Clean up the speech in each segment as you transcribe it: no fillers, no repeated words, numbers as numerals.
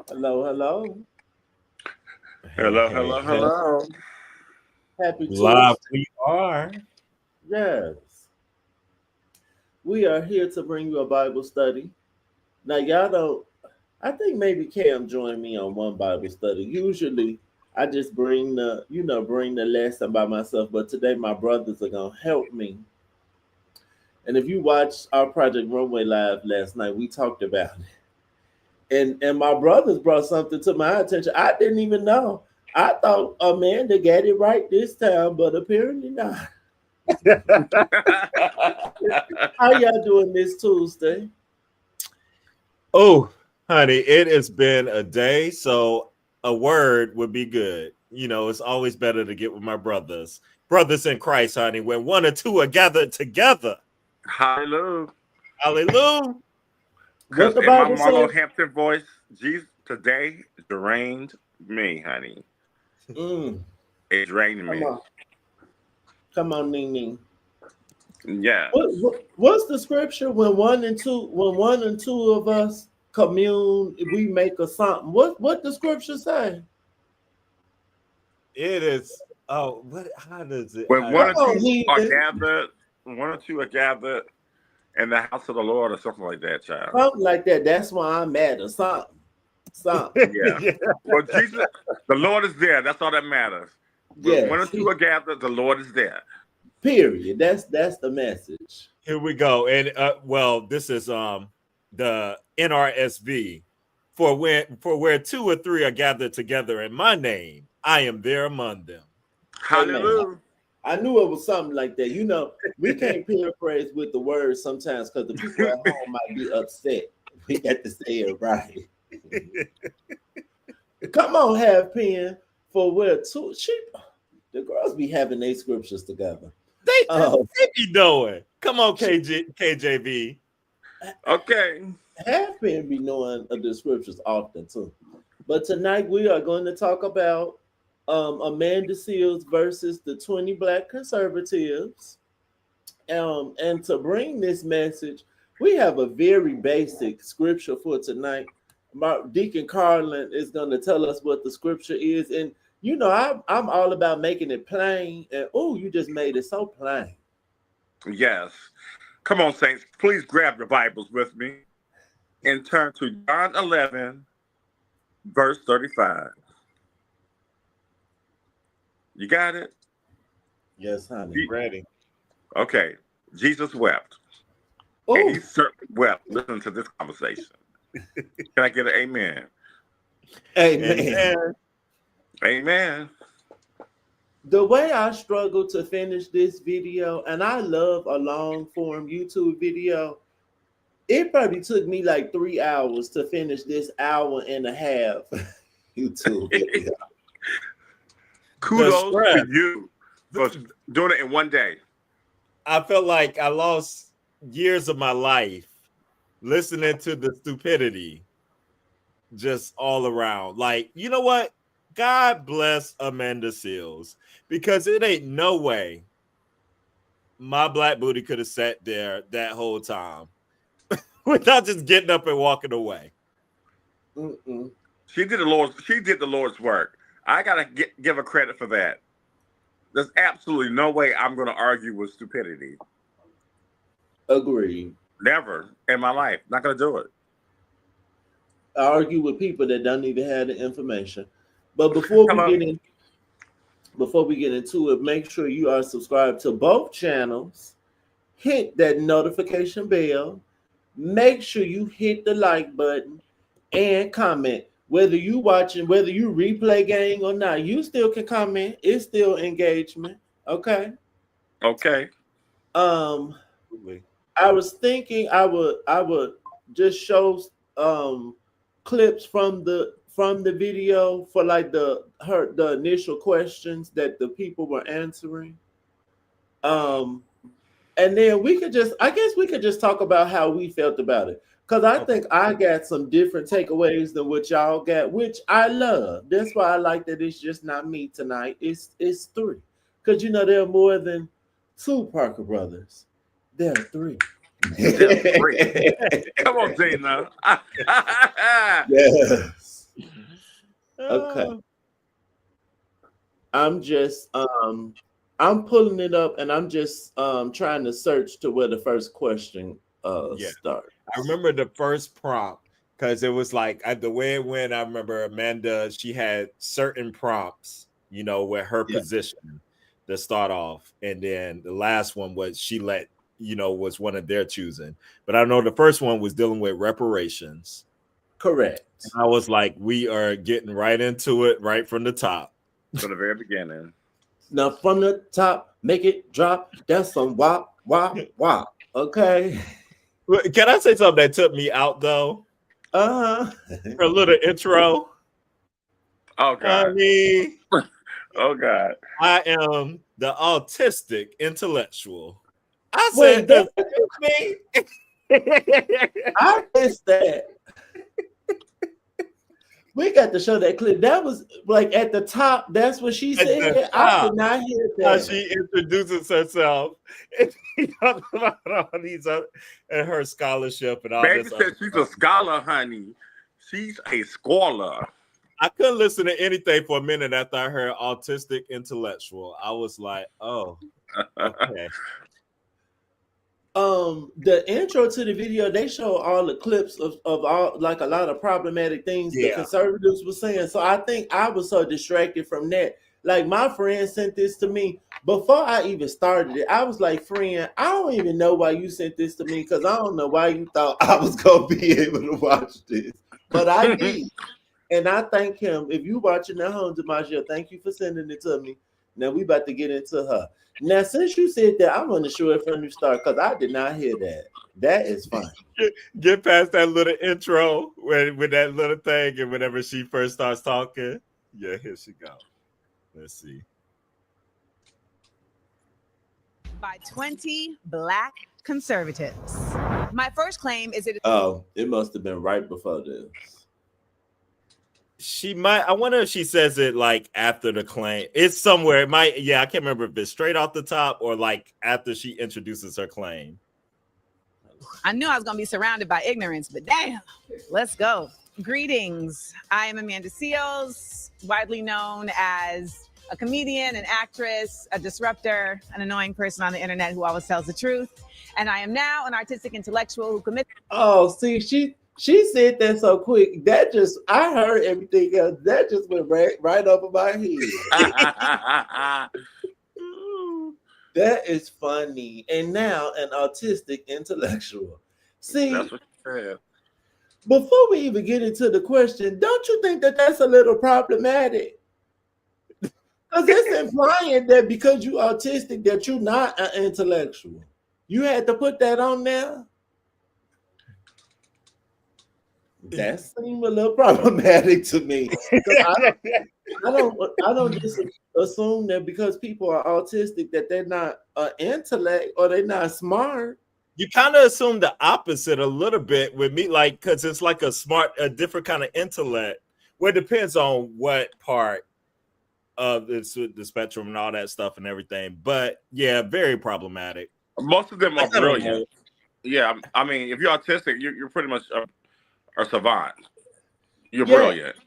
Hello, hello. Hello, hello, hello. Happy Live Tuesday. we are. Yes. We are here to bring you a Bible study. Now, y'all don't, I think maybe Cam joined me on one Bible study. Usually, I just bring the lesson by myself, but today my brothers are going to help me. And if you watched our Project Runway Live last night, we talked about it. And my brothers brought something to my attention. I didn't even know. I thought Amanda got it right this time, but apparently not. How y'all doing this Tuesday? Oh, honey, it has been a day, so a word would be good. It's always better to get with my brothers in Christ, honey. When one or two are gathered together, Hallelujah. hallelujah. What Because the in my Bible Marlo say? Hampton voice, Jesus today drained me, honey. Mm, It drained come me. on, come on, Ning Ning. Yes. What's the scripture when one and two of us commune, we make a something? What the scripture say? It is. Oh, what? How does it? When How one Come does or it? on, two are heathen. gathered, one or two are gathered in the house of the Lord or something like that, child. Something like that. That's why I'm mad or something. Something. Yeah. Yeah. Well, Jesus, the Lord is there. That's all that matters. When one or Yes. two are gathered, the Lord is there. Period. That's the message. Here we go. And well, this is the NRSV. For where two or three are gathered together in my name, I am there among them. Amen. Hallelujah. I knew it was something like that. We can't paraphrase with the words sometimes because the people at home might be upset. We got to say it right. Come on, have pen for where two sheep. The girls be having their scriptures together. Oh, They be knowing. Come on, KJV. Okay. have pen be knowing of the scriptures often too. But tonight we are going to talk about Amanda Seals versus the 20 black conservatives. And to bring this message, we have a very basic scripture for tonight. Deacon Carlin is going to tell us what the scripture is. And, I'm all about making it plain. And, oh, you just made it so plain. Yes. Come on, saints. Please grab your Bibles with me and turn to John 11, verse 35. You got it? Yes, honey. Je- Ready. Okay. Jesus wept. And he Oh, certainly wept. Listen to this conversation. Can I get an amen? amen. Amen. Amen. The way I struggle to finish this video, and I love a long form YouTube video, it probably took me like 3 hours to finish this hour and a half YouTube video. The Kudos to stress. you for doing it in one day. I felt like I lost years of my life listening to the stupidity just all around. Like, you know what? God bless Amanda Seals because it ain't no way my black booty could have sat there that whole time without just getting up and walking away. Mm-mm. She did the Lord's work. I gotta give her credit for that. There's absolutely no way I'm gonna argue with stupidity. Agreed. Never in my life. Not gonna do it. I argue with people that don't even have the information. But before we get into it, make sure you are subscribed to both channels. Hit that notification bell. Make sure you hit the like button and comment. Whether you replay gang or not, you still can comment. It's still engagement. Okay. Okay. Um, I was thinking I would just show um clips from the video for like the initial questions that the people were answering. Um, and then I guess we could just talk about how we felt about it. Cause I Okay. think I got some different takeaways than what y'all got, which I love. That's why I like that it's just not me tonight. It's three. Cause there are more than two Parker brothers. There are three. There's three. Come on, Dana. Yes. Okay. I'm just I'm pulling it up and I'm just trying to search to where the first question Yeah. starts. I remember the first prompt because it was like the way it went. I remember Amanda, she had certain prompts, with her Yeah. position to start off. And then the last one was she was one of their choosing. But I know the first one was dealing with reparations. Correct. And I was like, we are getting right into it right from the top. From the very beginning. Now from the top, make it drop. That's some wop, wop, wop. Okay. Can I say something that took me out though? Uh-huh. Her little intro. Oh God. Honey, Oh God. I am the autistic intellectual. I Wait, said, is me? I missed that. We got to show that clip. That was like at the top. That's what she At the said. I top. did not hear How that. she introduces herself and her scholarship and all Baby this. said she's a scholar, honey. She's a scholar. I couldn't listen to anything for a minute after I heard autistic intellectual. I was like, oh, okay. The intro to the video, they show all the clips of all like a lot of problematic things the conservatives were saying. So I think I was so distracted from that. Like my friend sent this to me before I even started it. I was like, friend, I don't even know why you sent this to me because I don't know why you thought I was gonna be able to watch this. But I did. And I thank him. If you watching at home, DiMaggio, thank you for sending it to me. Now we about to get into her. Now, since you said that, I'm going to show it from the start because I did not hear that. That is fine. Get past that little intro with that little thing, and whenever she first starts talking, yeah, here she goes. Let's see. By 20 Black conservatives. My first claim is it. Oh, it must have been right before this. She might. I wonder if she says it like after the claim. It's somewhere. It might. Yeah, I can't remember if it's straight off the top or like after she introduces her claim. I knew I was going to be surrounded by ignorance, but damn, let's go. Greetings. I am Amanda Seals, widely known as a comedian, an actress, a disruptor, an annoying person on the internet who always tells the truth. And I am now an artistic intellectual who commits. Oh, see, she said that so quick. That just, I heard everything else. That just went right over my head. That is funny. And now an autistic intellectual. See, that's what she said. Before we even get into the question, don't you think that that's a little problematic? Because it's implying that because you're autistic, that you're not an intellectual. You had to put that on there. That seemed a little problematic to me. I don't just assume that because people are autistic that they're not intellect or they're not smart. You kind of assume the opposite a little bit with me, like because it's like a different kind of intellect. Well, it depends on what part of the spectrum and all that stuff and everything. But yeah, very problematic. Most of them are brilliant. Yeah, I mean, if you're autistic, you're pretty much a savant. You're brilliant.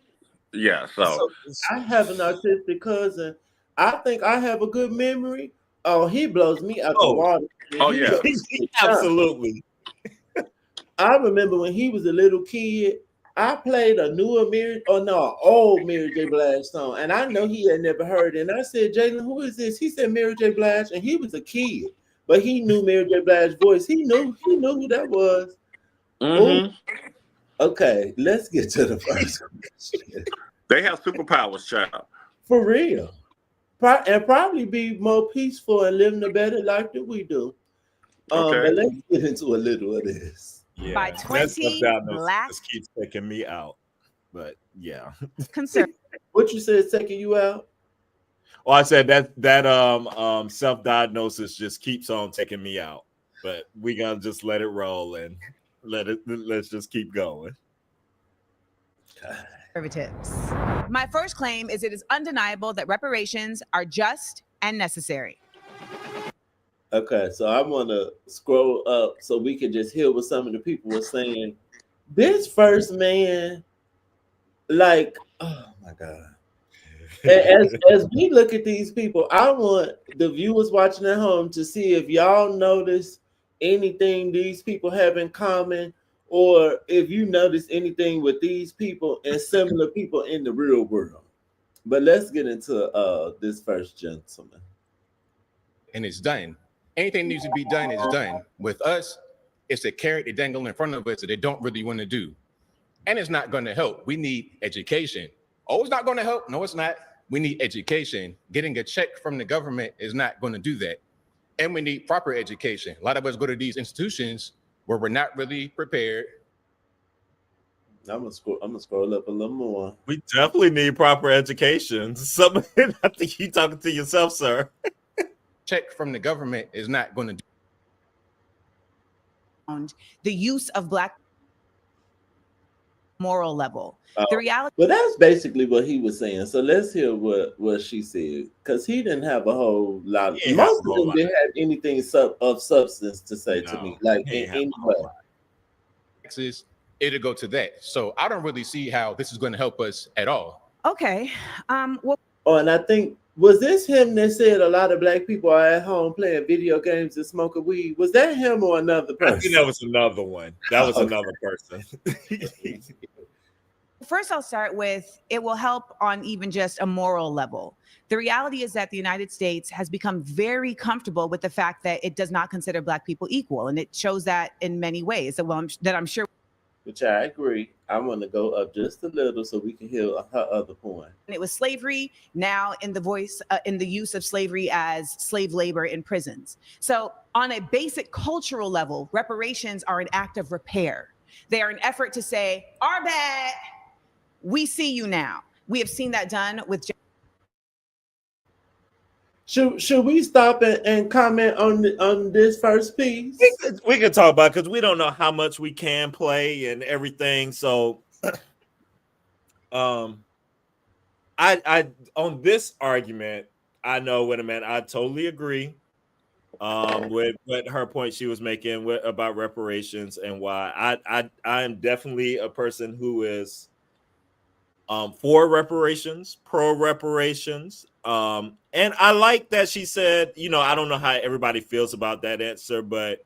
Yeah, so I have an autistic cousin. I think I have a good memory. Oh, he blows me out the water. Oh, yeah. Absolutely. I remember when he was a little kid, I played a old Mary J. Blige song, and I know he had never heard it. And I said, Jalen, who is this? He said Mary J. Blige, and he was a kid, but he knew Mary J. Blige's voice. He knew who that was. Mm-hmm. Okay, let's get to the first question. They have superpowers, child. For real. And probably be more peaceful and living a better life than we do. But let's get into a little of this. Yeah, by 20 Black this keeps taking me out. But yeah. What you said taking you out? Oh, I said that self-diagnosis just keeps on taking me out. But we gotta just let it roll and let's just keep going. Conservatives. My first claim is it is undeniable that reparations are just and necessary. Okay, so I want to scroll up so we can just hear what some of the people were saying. This first man, like, oh my God. As we look at these people, I want the viewers watching at home to see if y'all notice anything these people have in common, or if you notice anything with these people and similar people in the real world. But let's get into this first gentleman. And it's done. Anything needs to be done is done. With us, it's a carrot they dangle in front of us that they don't really want to do. And it's not going to help. We need education. Oh, it's not going to help. No, it's not. We need education. Getting a check from the government is not going to do that. And we need proper education. A lot of us go to these institutions where we're not really prepared. I'm gonna scroll up a little more. We definitely need proper education. I think you're talking to yourself, sir. Check from the government is not going to do. The use of Black moral level. The reality. But that's basically what he was saying. So let's hear what she said, because he didn't have a whole lot. Most of them didn't have anything of substance to say to me, like in any way. It'll go to that. So I don't really see how this is going to help us at all. Okay. Well. Oh, and I think, was this him that said a lot of Black people are at home playing video games and smoking weed? Was that him or another person? I think that was another one. That was another person. First, I'll start with it will help on even just a moral level. The reality is that the United States has become very comfortable with the fact that it does not consider Black people equal. And it shows that in many ways that I'm sure. Which I agree. I want to go up just a little so we can hear her other point. It was slavery, now in the use of slavery as slave labor in prisons. So on a basic cultural level, reparations are an act of repair. They are an effort to say, our bad, we see you now. We have seen that done with. Should we stop and comment on this first piece? We can talk about it because we don't know how much we can play and everything. So, I on this argument, I know what I meant. I totally agree with her point she was making about reparations and why I am definitely a person who is for reparations, pro reparations. And I like that she said, I don't know how everybody feels about that answer, but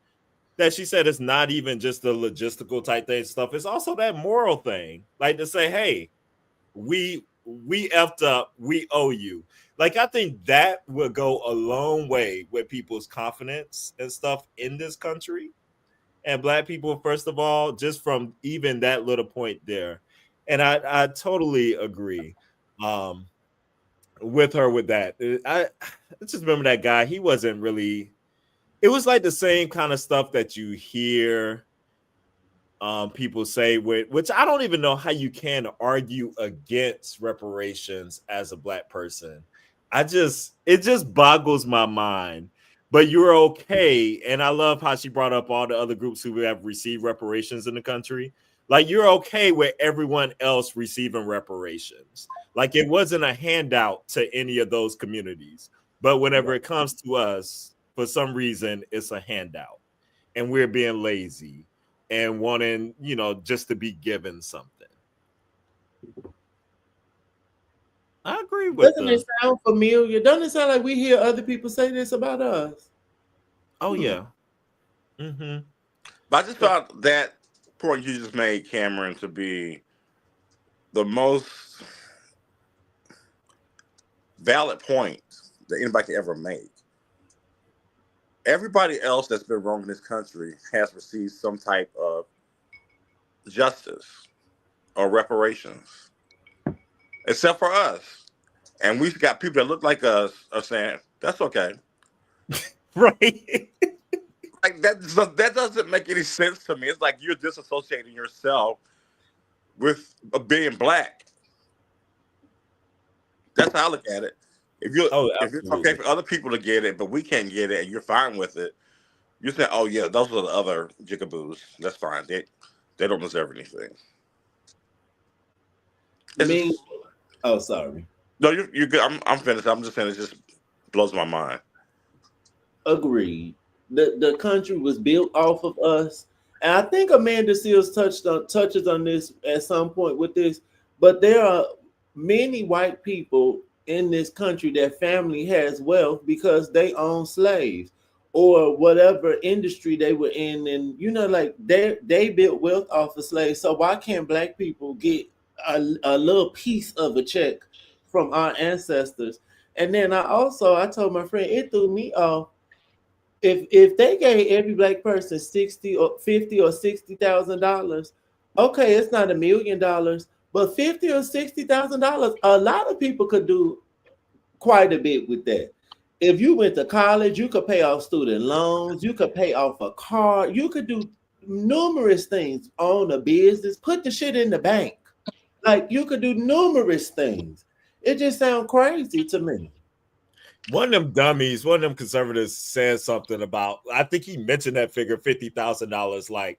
that she said it's not even just the logistical type thing stuff. It's also that moral thing, like to say, hey, we effed up, we owe you. Like, I think that will go a long way with people's confidence and stuff in this country. And Black people, first of all, just from even that little point there. And I totally agree with her with that. I just remember that guy. He wasn't really. It was like the same kind of stuff that you hear people say, which I don't even know how you can argue against reparations as a Black person. It just boggles my mind. But you're okay, and I love how she brought up all the other groups who have received reparations in the country. Like, you're okay with everyone else receiving reparations. Like, it wasn't a handout to any of those communities. But whenever it comes to us, for some reason, it's a handout. And we're being lazy and wanting, just to be given something. I agree with Doesn't it sound familiar? Doesn't it sound like we hear other people say this about us? Oh, yeah. Mm-hmm. But I just thought that point you just made, Cameron, to be the most valid point that anybody can ever make. Everybody else that's been wrong in this country has received some type of justice or reparations, except for us. And we've got people that look like us are saying, that's okay. Right. Like, that doesn't make any sense to me. It's like you're disassociating yourself with being Black. That's how I look at it. If it's okay for other people to get it, but we can't get it, and you're fine with it, you're saying, "Oh yeah, those are the other jigaboos. That's fine. They don't deserve anything." Sorry. No, you're good. I'm finished. I'm just saying it just blows my mind. Agreed. The country was built off of us, and I think Amanda Seals touches on this at some point with this. But there are many white people in this country that family has wealth because they own slaves or whatever industry they were in, and like they built wealth off of slaves. So why can't black people get a little piece of a check from our ancestors? And then I told my friend, it threw me off, if they gave every black person 60 or 50 or $60,000, okay, it's not $1 million, but 50 or $60,000, a lot of people could do quite a bit with that. If you went to college, you could pay off student loans, you could pay off a car, you could do numerous things, own a business, put the shit in the bank. Like, you could do numerous things. It just sounds crazy to me. One of them dummies, one of them conservatives said something about, I think he mentioned that figure, $50,000. Like,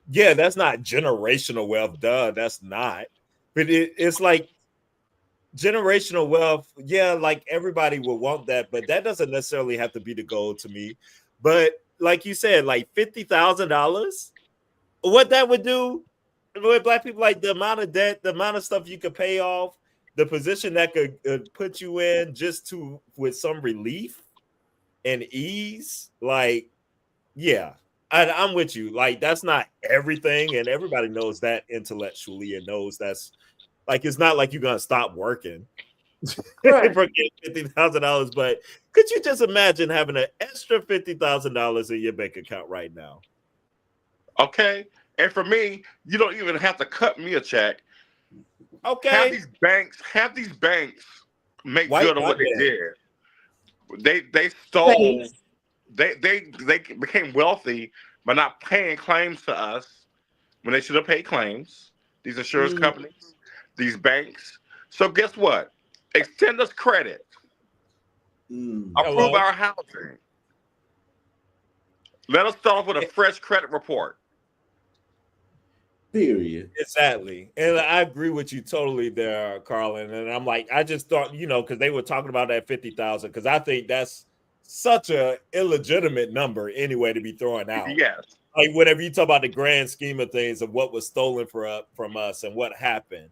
yeah, that's not generational wealth. Duh, that's not. But it's like generational wealth. Yeah, like everybody will want that, but that doesn't necessarily have to be the goal to me. But like you said, like $50,000, what that would do with black people, like the amount of debt, the amount of stuff you could pay off, the position that could put you in just with some relief and ease. Like, yeah, I'm with you. Like, that's not everything, and everybody knows that intellectually and knows that's like, it's not like you're gonna stop working Right. for getting $50,000. But could you just imagine having an extra $50,000 in your bank account right now? Okay, and for me, you don't even have to cut me a check. Okay, Have these banks make White good on what they did. They stole. They became wealthy by not paying claims to us when they should have paid claims. These insurance companies, these banks. So guess what? Extend us credit. Approve our housing. Let us start off with a fresh credit report. Period. Exactly. And I agree with you totally there, Carlin. And I'm like, I just thought, because they were talking about that 50,000, because I think that's such a illegitimate number anyway to be throwing out. Yes. Like, whenever you talk about the grand scheme of things of what was stolen from us and what happened.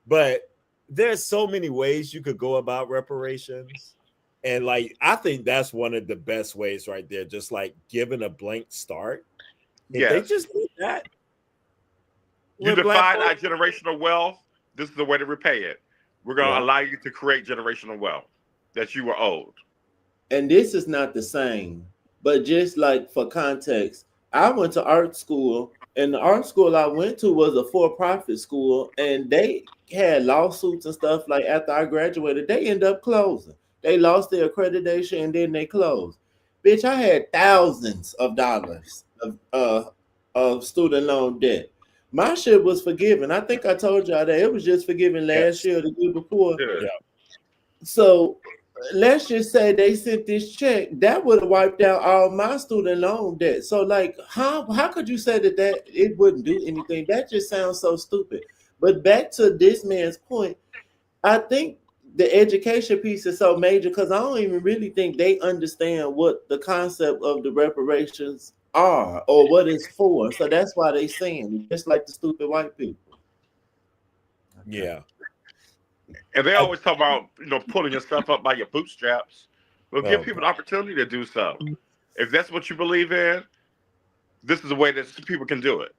But there's so many ways you could go about reparations. And like, I think that's one of the best ways right there. Just like giving a blank start. If they just did that. You defied our generational wealth. This is the way to repay it. We're going to allow you to create generational wealth that you were owed. And this is not the same, but just like for context, I went to art school, and the art school I went to was a for-profit school, and they had lawsuits and stuff. Like, after I graduated, they ended up closing. They lost their accreditation, and then they closed. Bitch, I had thousands of dollars of student loan debt. My shit was forgiven. I think I told y'all that it was just forgiven last year or the year before. Yeah. So let's just say they sent this check that would have wiped out all my student loan debt. So like, how could you say that it wouldn't do anything? That just sounds so stupid. But back to this man's point, I think the education piece is so major because I don't even really think they understand what the concept of the reparations are or what it's for. So that's why they saying it, just like the stupid white people. Yeah. And they always talk about, pulling yourself up by your bootstraps. Well, give people an opportunity to do so. If that's what you believe in, this is the way that people can do it.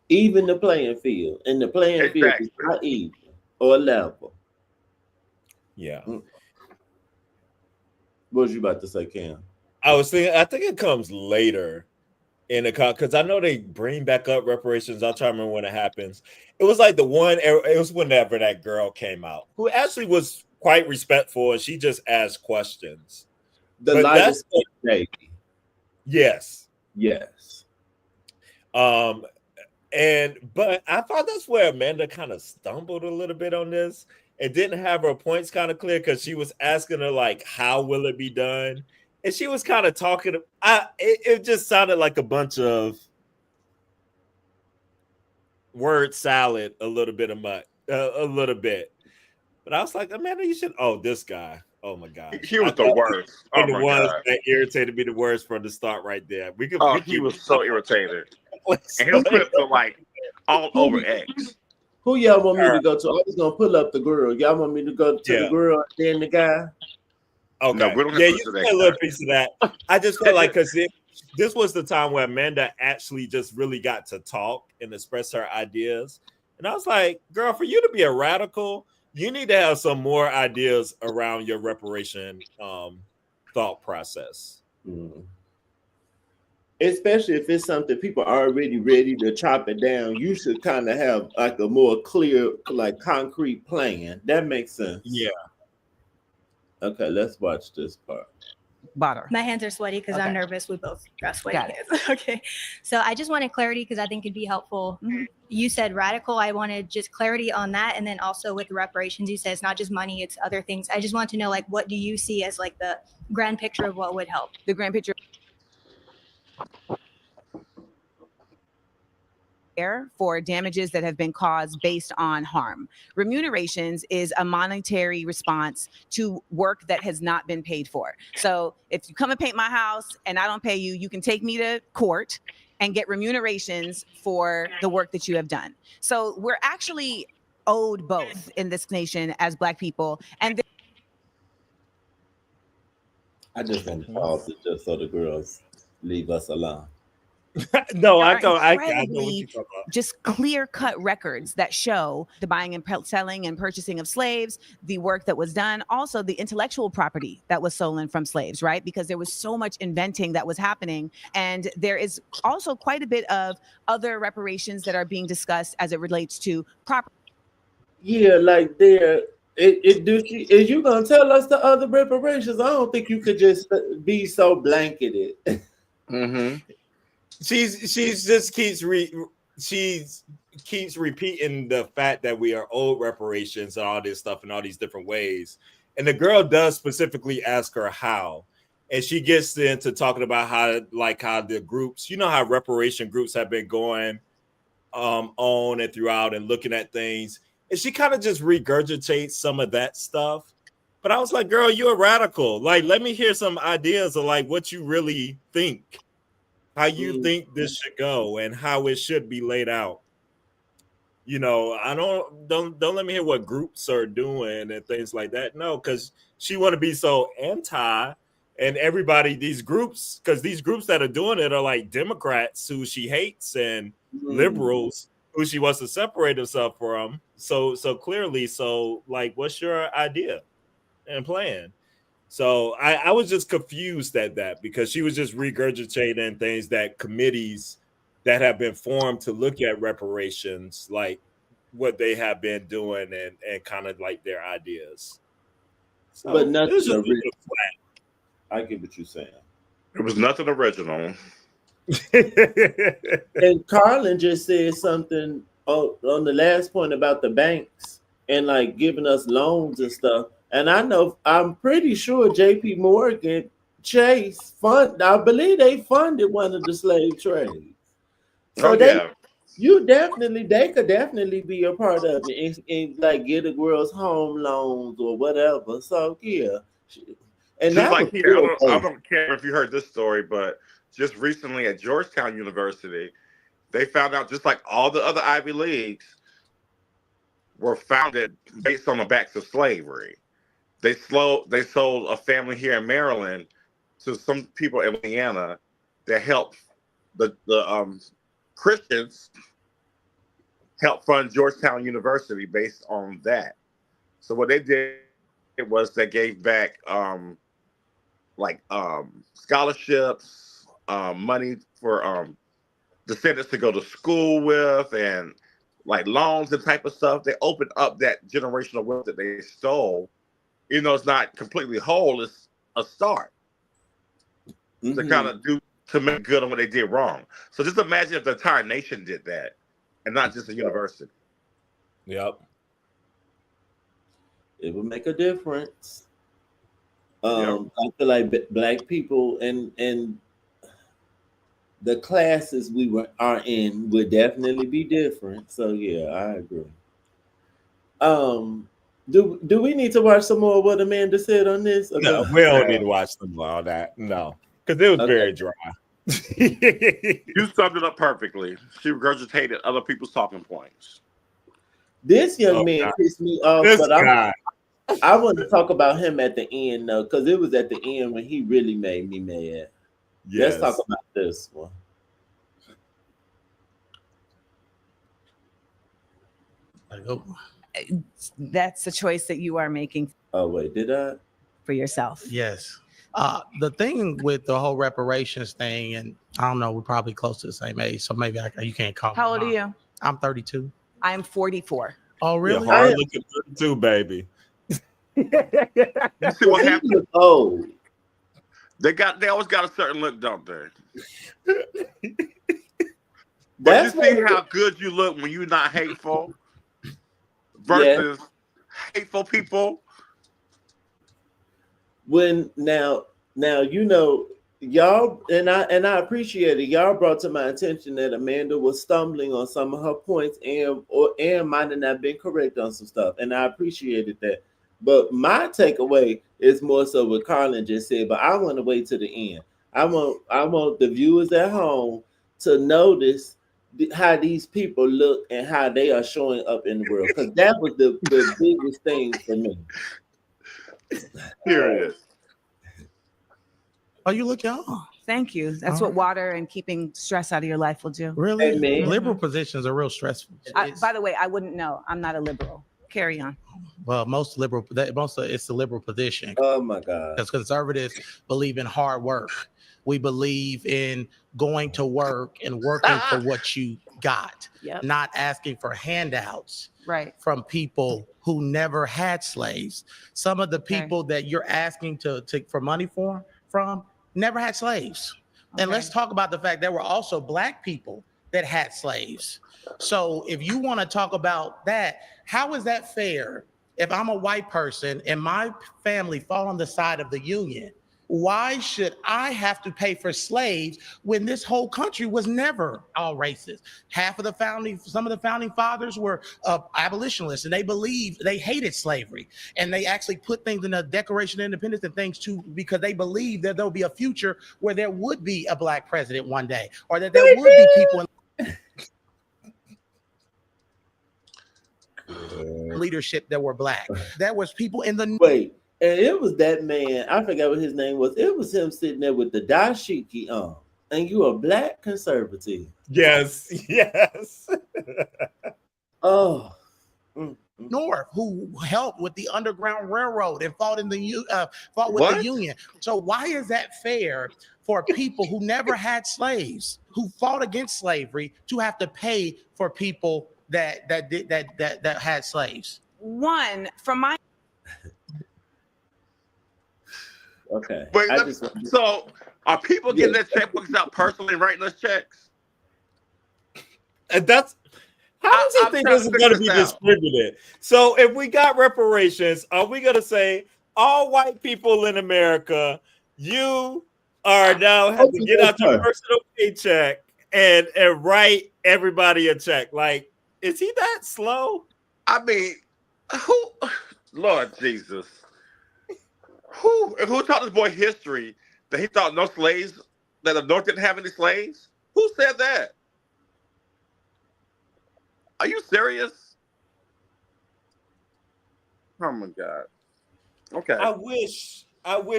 Even the playing field. And the playing field is not even or level. Yeah. What was you about to say, Cam? I think it comes later in the because I know they bring back up reparations. I'll try to remember when it happens. It was like it was whenever that girl came out, who actually was quite respectful, and she just asked questions. The lightest baby. Yes. Yes. But I thought that's where Amanda kind of stumbled a little bit on this. It didn't have her points kind of clear because she was asking her like, how will it be done? And she was kind of talking. It just sounded like a bunch of word salad, a little bit. But I was like, Amanda, you should. Oh, this guy. Oh my God, he was the worst. Oh the ones that irritated me the worst from the start, right there. He was so irritated, and his clips are like all over X. Who y'all want me to go to? I was gonna pull up the girl. Y'all want me to go to the Yeah. girl, then the guy? Okay. No, we don't have Yeah, to you listen to get that a little guy. piece of that. I just felt like because this was the time where Amanda actually just really got to talk and express her ideas. And I was like, girl, for you to be a radical, you need to have some more ideas around your reparation thought process. Mm. Especially if it's something people are already ready to chop it down, you should kind of have like a more clear, like concrete plan. That makes sense. Yeah. Okay, let's watch this part. Butter. My hands are sweaty because I'm nervous. We both got sweaty Got it. hands. Okay. So I just wanted clarity because I think it'd be helpful. Mhm. You said radical. I wanted just clarity on that. And then also with reparations, you said it's not just money, it's other things. I just want to know, like, what do you see as like the grand picture of what would help? The grand picture for damages that have been caused based on harm. Remunerations is a monetary response to work that has not been paid for. So if you come and paint my house and I don't pay you, you can take me to court and get remunerations for the work that you have done. So we're actually owed both in this nation as Black people. And I just want to pause it just so the girls leave us alone. No, I are know what incredibly you're talking about. just clear-cut records that show the buying and selling and purchasing of slaves, the work that was done, also the intellectual property that was stolen from slaves, right? Because there was so much inventing that was happening. And there is also quite a bit of other reparations that are being discussed as it relates to property. Yeah, like there. Is you gonna tell us the other reparations? I don't think you could just be so blanketed. Mm-hmm. She's just keeps repeating the fact that we are owed reparations and all this stuff in all these different ways. And the girl does specifically ask her how. And she gets into talking about how the groups, you know, how reparation groups have been going on and throughout and looking at things. And she kind of just regurgitates some of that stuff. But I was like, girl, you're a radical. Like, let me hear some ideas of like what you really think. How you think this should go and how it should be laid out. You know, I don't let me hear what groups are doing and things like that. No, because she want to be so anti, and everybody, these groups, because these groups that are doing it are like Democrats who she hates and liberals who she wants to separate herself from. So clearly, like, what's your idea and plan? So I was just confused at that because she was just regurgitating things that committees that have been formed to look at reparations, like what they have been doing and kind of like their ideas. So But it nothing was just a original. little I get what you're saying. It was nothing original. flat. And Carlin just said something on the last point about the banks and like giving us loans and stuff. And I'm pretty sure JP Morgan Chase I believe they funded one of the slave trades. So they could definitely be a part of it and like get a girl's home loans or whatever. So yeah. And Just that like was here, real I don't care if you heard this story, but just recently at Georgetown University, they found out just like all the other Ivy Leagues were founded based on the backs of slavery. They sold a family here in Maryland to some people in Louisiana that helped the Christians help fund Georgetown University based on that. So what they did was they gave back scholarships, money for descendants to go to school with, and like loans and type of stuff. They opened up that generational wealth that they stole. Even though it's not completely whole, it's a start to kind of to make good on what they did wrong. So just imagine if the entire nation did that, and not just a university. Yep. It would make a difference. Yep. I feel like Black people and the classes are in would definitely be different. So yeah, I agree. Do we need to watch some more of what Amanda said on this? No, we don't need to watch them all that. No, because it was very dry. You summed it up perfectly. She regurgitated other people's talking points. This young Oh, man God. pissed me off, This but guy. I want to talk about him at the end though, because it was at the end when he really made me mad. Let's talk Yes. about this one. That's a choice that you are making Oh wait, did I? for yourself. Yes. The thing with the whole reparations thing, and I don't know, we're probably close to the same age, so maybe you can't call me How old are mom. you? I'm 32. I'm 44. Oh, You're really? hard looking too, baby. You see what He happened? was old. They always got a certain look, don't they? But That's you see what. how good you look when you're not hateful Yeah. versus hateful people. When now you know y'all and I appreciate it. Y'all brought to my attention that Amanda was stumbling on some of her points and might have not been correct on some stuff, and I appreciated that. But my takeaway is more so what Carlin just said. But I want to wait to the end. I want the viewers at home to notice how these people look and how they are showing up in the world, because that was the biggest thing for me. Period. Oh, you look young. Thank you. That's All what water and keeping stress out of your life will do. Really? Amen. Liberal positions are real stressful. By the way, I wouldn't know. I'm not a liberal. Carry on. Well, it's the liberal position. Oh my God. Because conservatives believe in hard work. We believe in going to work and working for what you got, Yep. not asking for handouts Right. from people who never had slaves. Some of the people that you're asking for money from never had slaves. Okay. And let's talk about the fact there were also Black people that had slaves. So if you want to talk about that, how is that fair? If I'm a white person and my family fall on the side of the Union, why should I have to pay for slaves when this whole country was never all racist? Some of the founding fathers were abolitionists, and they hated slavery, and they actually put things in the Declaration of Independence and things too, because they believed that there'll be a future where there would be a Black president one day, or that there would be people in leadership that were Black. There was people in the Wait, and it was that man. I forgot what his name was. It was him sitting there with the dashiki on, and you a Black conservative. Yes. Yes. Oh, North who helped with the Underground Railroad and fought with What? the Union. So why is that fair for people who never had slaves, who fought against slavery, to have to pay for people that had slaves? One, from my okay. Wait, I so are people getting their checkbooks out personally and writing those checks? And that's how does he I'm think trying this to is going to figure be this out. distributed? So if we got reparations, are we going to say all white people in America, you are now have to get out your personal paycheck and write everybody a check? Like, is he that slow? I mean, who? Lord Jesus, who taught this boy history that he thought no slaves, that the North didn't have any slaves? Who said that? Are you serious? Oh my God. Okay. I wish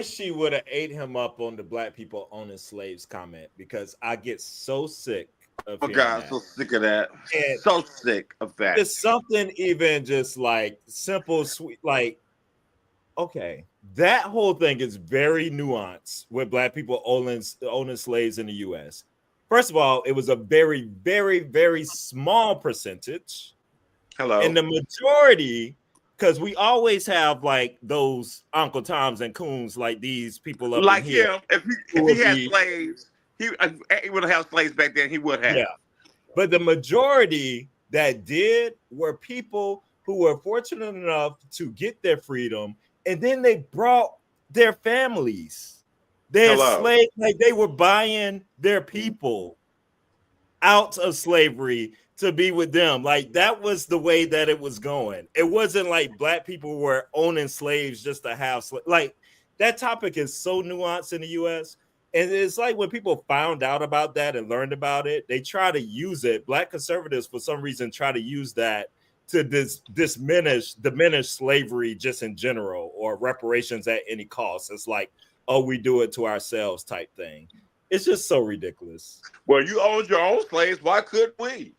she would have ate him up on the Black people owning slaves comment, because I get so sick of Oh hearing God, I'm that. so sick of that. And So sick of that. it's something even just like simple, sweet, like, okay, that whole thing is very nuanced with Black people owning slaves in the U.S. First of all, it was a very, very, very small percentage. Hello. And the majority, because we always have like those Uncle Toms and Coons, like these people up like in here. him, if he had slaves, he would have slaves back then. He would have. Yeah. But the majority that did were people who were fortunate enough to get their freedom, and then they brought their families. Their slaves, like they were buying their people out of slavery to be with them. Like that was the way that it was going. It wasn't like Black people were owning slaves just to have like that topic is so nuanced in the US. And it's like when people found out about that and learned about it, they try to use it. Black conservatives, for some reason, try to use that to diminish slavery just in general, or reparations at any cost. It's like, oh, we do it to ourselves type thing. It's just so ridiculous. Well, you owned your own slaves. Why couldn't we?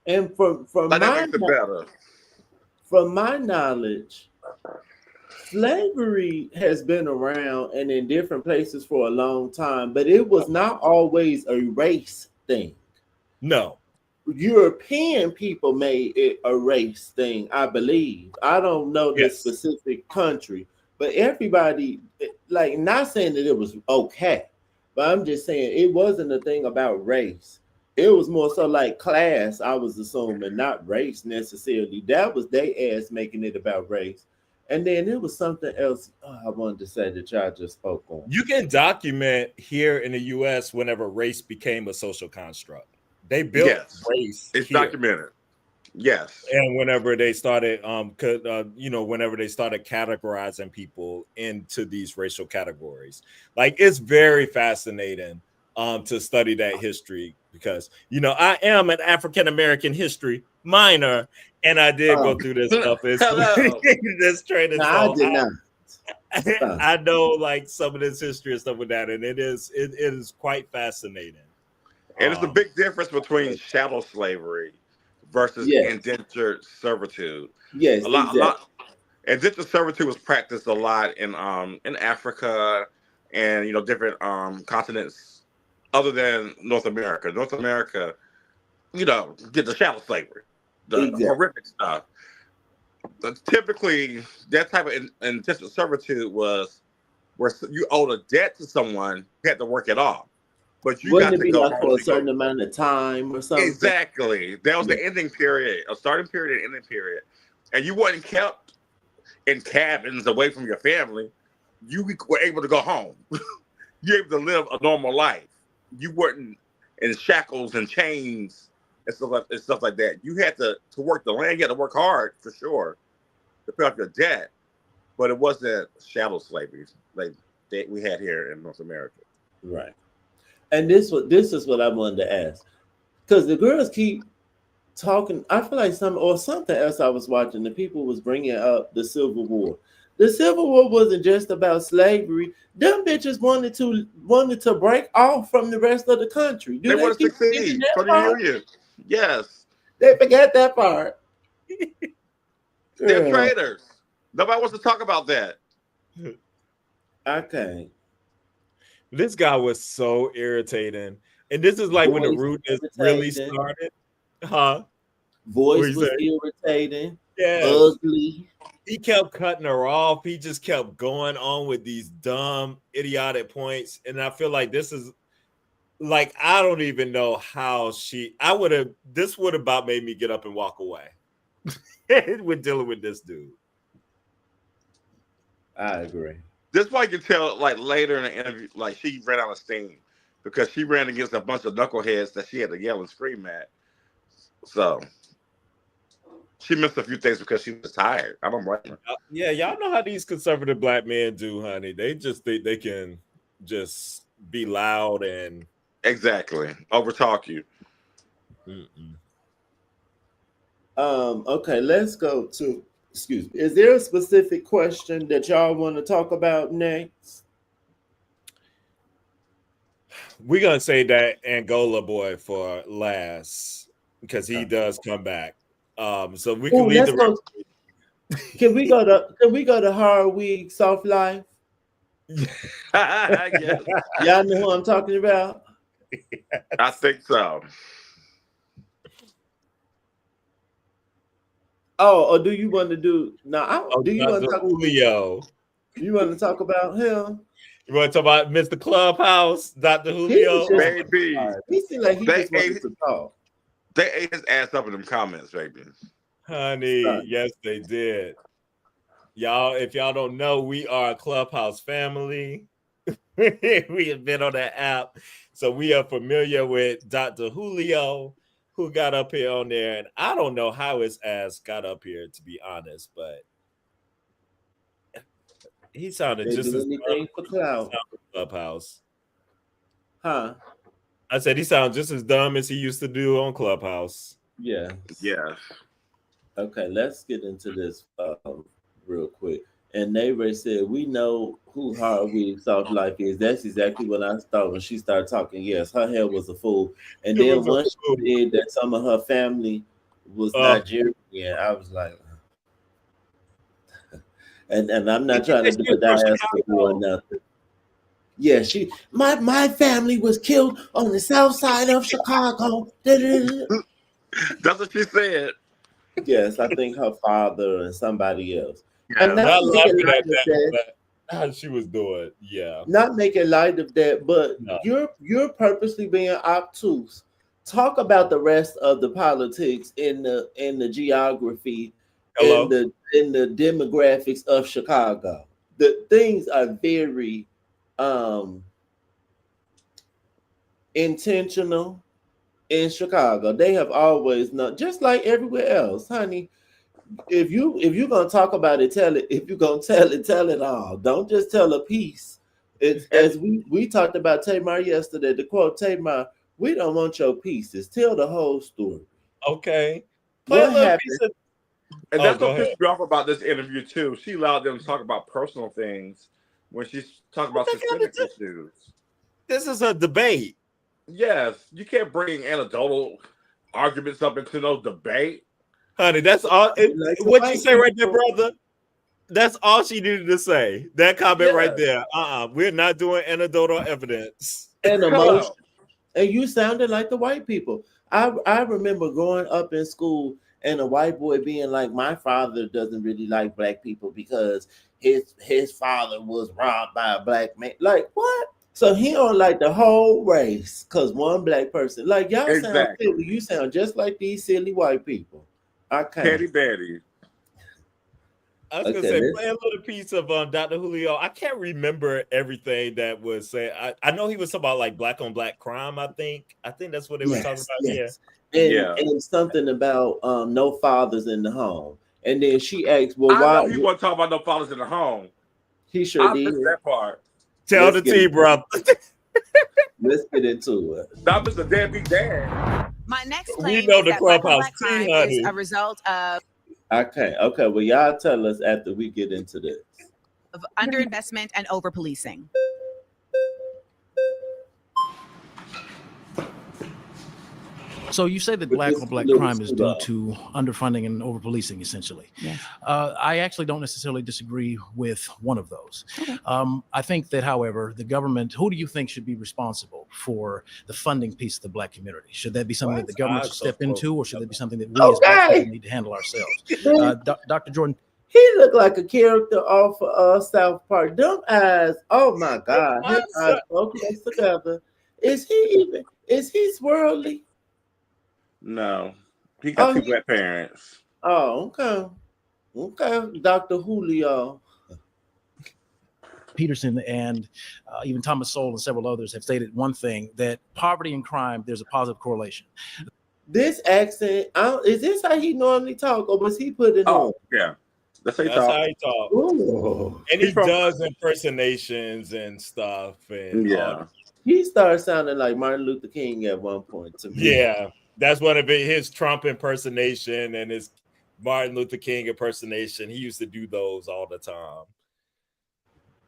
And from Like, that makes it better. from my knowledge, slavery has been around and in different places for a long time, but it was not always a race thing. No. European people made it a race thing, I believe. I don't know the specific country, but everybody, like, not saying that it was okay, but I'm just saying it wasn't a thing about race. It was more so like class, I was assuming, not race necessarily. That was they ass making it about race. And then it was something else I wanted to say that y'all just spoke on. You can document here in the U.S. whenever race became a social construct. They built race. It's here. documented. Yes. And whenever they started, whenever they started categorizing people into these racial categories, like, it's very fascinating to study that history, because, I am an African-American history minor, and I did go through this stuff. This training. No, I did not. I know, like, some of this history and stuff with that, and it is quite fascinating. And it's a big difference between chattel slavery versus indentured servitude. Yes, a lot. Indentured servitude was practiced a lot in Africa and different continents other than North America. North America, did the chattel slavery, the horrific stuff. But typically, that type of indentured servitude was where you owed a debt to someone, you had to work it off. But you Wouldn't got it to be go like for a certain amount of time or something? Exactly. That was the ending period, a starting period and ending period. And you wasn't kept in cabins away from your family. You were able to go home. You were able to live a normal life. You weren't in shackles and chains and stuff like that. You had to work the land. You had to work hard, for sure, to pay off your debt. But it wasn't chattel slavery like that we had here in North America. Right. And this is what I wanted to ask, because the girls keep talking. I feel like something else I was watching. The people was bringing up the Civil War. The Civil War wasn't just about slavery. Them bitches wanted to break off from the rest of the country. They want to succeed for the Union. Yes, they forget that part. They're traitors. Nobody wants to talk about that. Okay. This guy was so irritating. And this is like when the rudeness really started. Huh? Voice was irritating. Yeah. Ugly. He kept cutting her off. He just kept going on with these dumb, idiotic points. And I feel like this is like, I don't even know how this would have about made me get up and walk away with dealing with this dude. I agree. This is why you can tell, like, later in the interview, like, she ran out of steam because she ran against a bunch of knuckleheads that she had to yell and scream at. So she missed a few things because she was tired. I don't blame her. Yeah, y'all know how these conservative black men do, honey. They just think they can just be loud and exactly overtalk you. Okay, let's go to. Excuse me. Is there a specific question that y'all want to talk about next? We're gonna say that Angola boy for last because he does come back. So we can leave the. Can we go to Hard Week Soft Life? Yes. Y'all know who I'm talking about? I think so. Oh, or do you want to do now? Do you want to talk Julio? You want to talk about him? You want to talk about Mr. Clubhouse, Dr. Julio? Baby, he seemed like he just wanted to talk. They ate his ass up in them comments, baby. Honey, yes, they did. Y'all, if y'all don't know, we are a Clubhouse family. We have been on that app, so we are familiar with Dr. Julio, who got up here on there, and I don't know how his ass got up here, to be honest, but he sounded just as anything for clout. Clubhouse. Huh? I said he sounded just as dumb as he used to do on Clubhouse. Yeah. Yeah. Okay, let's get into this real quick. And neighbor said, "We know who Hard Wig Soft Life is." That's exactly what I thought when she started talking. Yes, her hair was a fool. And It then was a once fool. she said that some of her family was Uh, Nigerian, I was like, and I'm did not you trying say to do she a was from diaspora or Chicago? nothing. Yeah, my family was killed on the south side of Chicago. Da-da-da-da. That's what she said. Yes, I think her father and somebody else. And Yeah. not Not making laughing light at of that, that, but how she was doing. Yeah. not making light of that, but No. you're purposely being obtuse. Talk about the rest of the politics in the geography Hello? in the demographics of Chicago. The things are very um intentional in Chicago. They have always known, just like everywhere else, honey. If you're gonna talk about it, tell it. If you're gonna tell it all. Don't just tell a piece. It's And as we talked about Tamar yesterday. The quote Tamar, we don't want your pieces. Tell the whole story. Okay. Play a What little happened? piece of. and Oh, that's go what ahead. pissed me off about this interview too. She allowed them to talk about personal things when she's talking What about that got to systemic do? issues. This is a debate. Yes, you can't bring anecdotal arguments up into no debate. Honey, that's all. Like the What you white say right there, people. brother? That's all she needed to say. That comment right Yes. there. We're not doing anecdotal evidence. And emotion. Hello. And you sounded like the white people. I remember growing up in school and a white boy being like, my father doesn't really like black people because his father was robbed by a black man. Like what? So he don't like the whole race because one black person. Like y'all sound Exactly. silly. You sound just like these silly white people. I Petty can't. Betty. I was gonna Okay, say, let's. play a little piece of Dr. Julio. I can't remember everything that was said. I know he was talking about like black on black crime. I think that's what they were talking Yes, about here. yes. And Yeah. and something about no fathers in the home. And then she asked, well, I why know he wasn't talking about no fathers in the home. he sure I missed did. that part. Tell Let's the get T, brother. let's get into it. That was the deadbeat dad. My next We claim know is the that black on clubhouse black T, crime is honey. a result of Okay, okay. Well, y'all tell us after we get into this. underinvestment and over policing. So you say that With black this on black little crime is scoot due up. to underfunding and overpolicing, essentially. Yes. I actually don't necessarily disagree with one of those. Okay. I think that, however, the government, who do you think should be responsible for the funding piece of the black community? Should that be something that the government should step into, or should that be something that we as black people Okay. need to handle ourselves? Man, Dr. Jordan, he looked like a character off of South Park. Them eyes, oh my God. His eyes so close together. Is he swirly? No. He got Oh, two black parents. okay. Okay, Dr. Julio. Peterson, and even Thomas Sowell and several others have stated one thing, that poverty and crime, there's a positive correlation. This accent, is this how he normally talk, or was he put it on? Oh, yeah. That's how he That's talk. how he talk. Ooh. And He's he from does impersonations and stuff and all. Yeah. He started sounding like Martin Luther King at one point to me. Yeah, that's one of his Trump impersonation and his Martin Luther King impersonation. He used to do those all the time.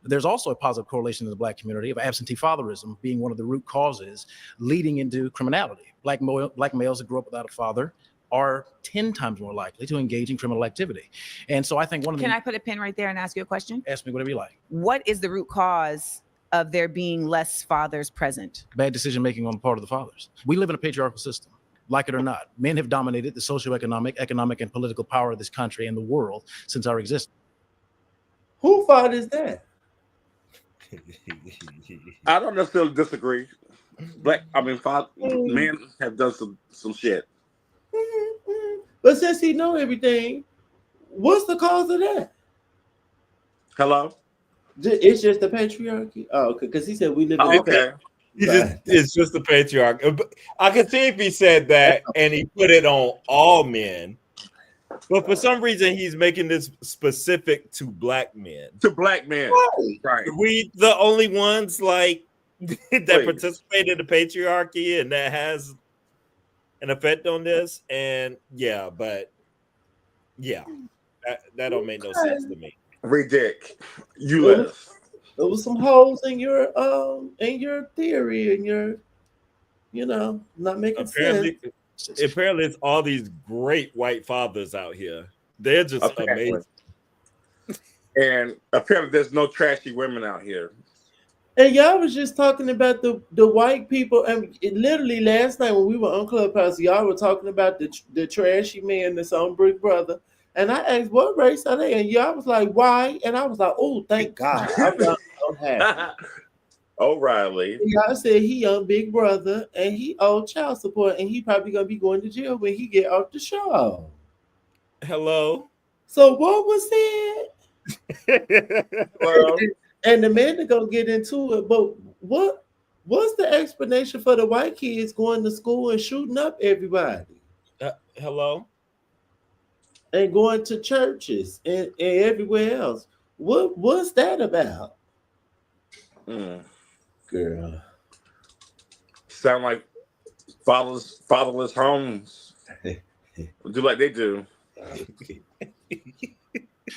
There's also a positive correlation in the black community of absentee fatherism being one of the root causes leading into criminality. Black males that grew up without a father are 10 times more likely to engage in criminal activity. And so I think one of the... Can I put a pin right there and ask you a question? Ask me whatever you like. What is the root cause of there being less fathers present? Bad decision-making on the part of the fathers. We live in a patriarchal system. Like it or not, men have dominated the socioeconomic, economic, and political power of this country and the world since our existence. Who fault is that? I don't necessarily disagree. Men have done some shit. But since he know everything, what's the cause of that? Hello? It's just the patriarchy. Oh, okay. Because he said we live in Oh, okay. It's just the patriarch. I could see if he said that and he put it on all men. But for some reason, he's making this specific to black men. To black men. Right. Are we the only ones like that Please. participate in the patriarchy and that has an effect on this? And yeah, but Yeah, that don't make no sense to me. Ridic. There You let was, us. there was some holes in your theory and your not making sense. Apparently, it's all these great white fathers out here. They're just Apparently. amazing. And apparently there's no trashy women out here. And y'all was just talking about the white people. And literally last night when we were on Clubhouse, y'all were talking about the trashy man that's on Brick Brother. And I asked, what race are they? And y'all was like, why? And I was like, oh, thank God. I'm so happy. O'Reilly. Y'all said he on Big Brother and he owed child support and he probably gonna be going to jail when he get off the show. Hello. So what was that? Well, And the man to go get into it, but what's the explanation for the white kids going to school and shooting up everybody Hello. and going to churches and everywhere else? What's that about? Girl. sound like fatherless homes. Do like they do.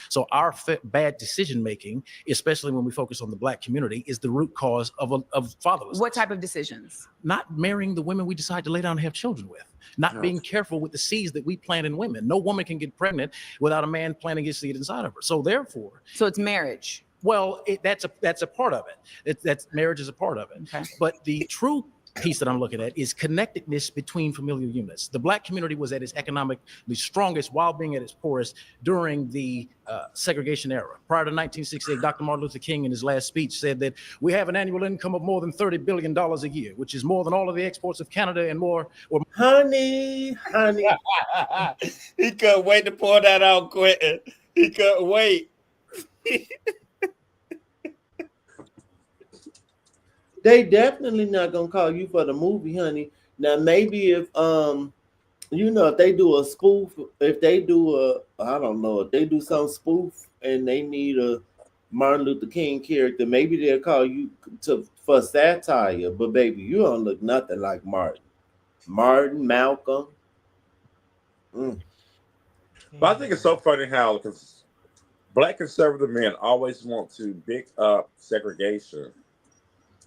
So our bad decision making, especially when we focus on the Black community, is the root cause of fatherlessness. What type of decisions? Not marrying the women we decide to lay down and have children with. Not being careful with the seeds that we plant in women. No woman can get pregnant without a man planting his seed inside of her. So therefore, it's marriage. Well, that's a part of it. That's marriage is a part of it. Okay. But the true piece that I'm looking at is connectedness between familial units. The Black community was at its economically strongest while being at its poorest during the segregation era. Prior to 1968, Dr. Martin Luther King in his last speech said that we have an annual income of more than $30 billion a year, which is more than all of the exports of Canada and more. Honey. He couldn't wait to pour that out, Quentin. He couldn't wait. They definitely not gonna call you for the movie, honey. Now maybe if if they do a spoof, if they do if they do some spoof and they need a Martin Luther King character, maybe they'll call you for satire. But baby, you don't look nothing like Martin. Malcolm. But I think it's so funny how because Black conservative men always want to big up segregation.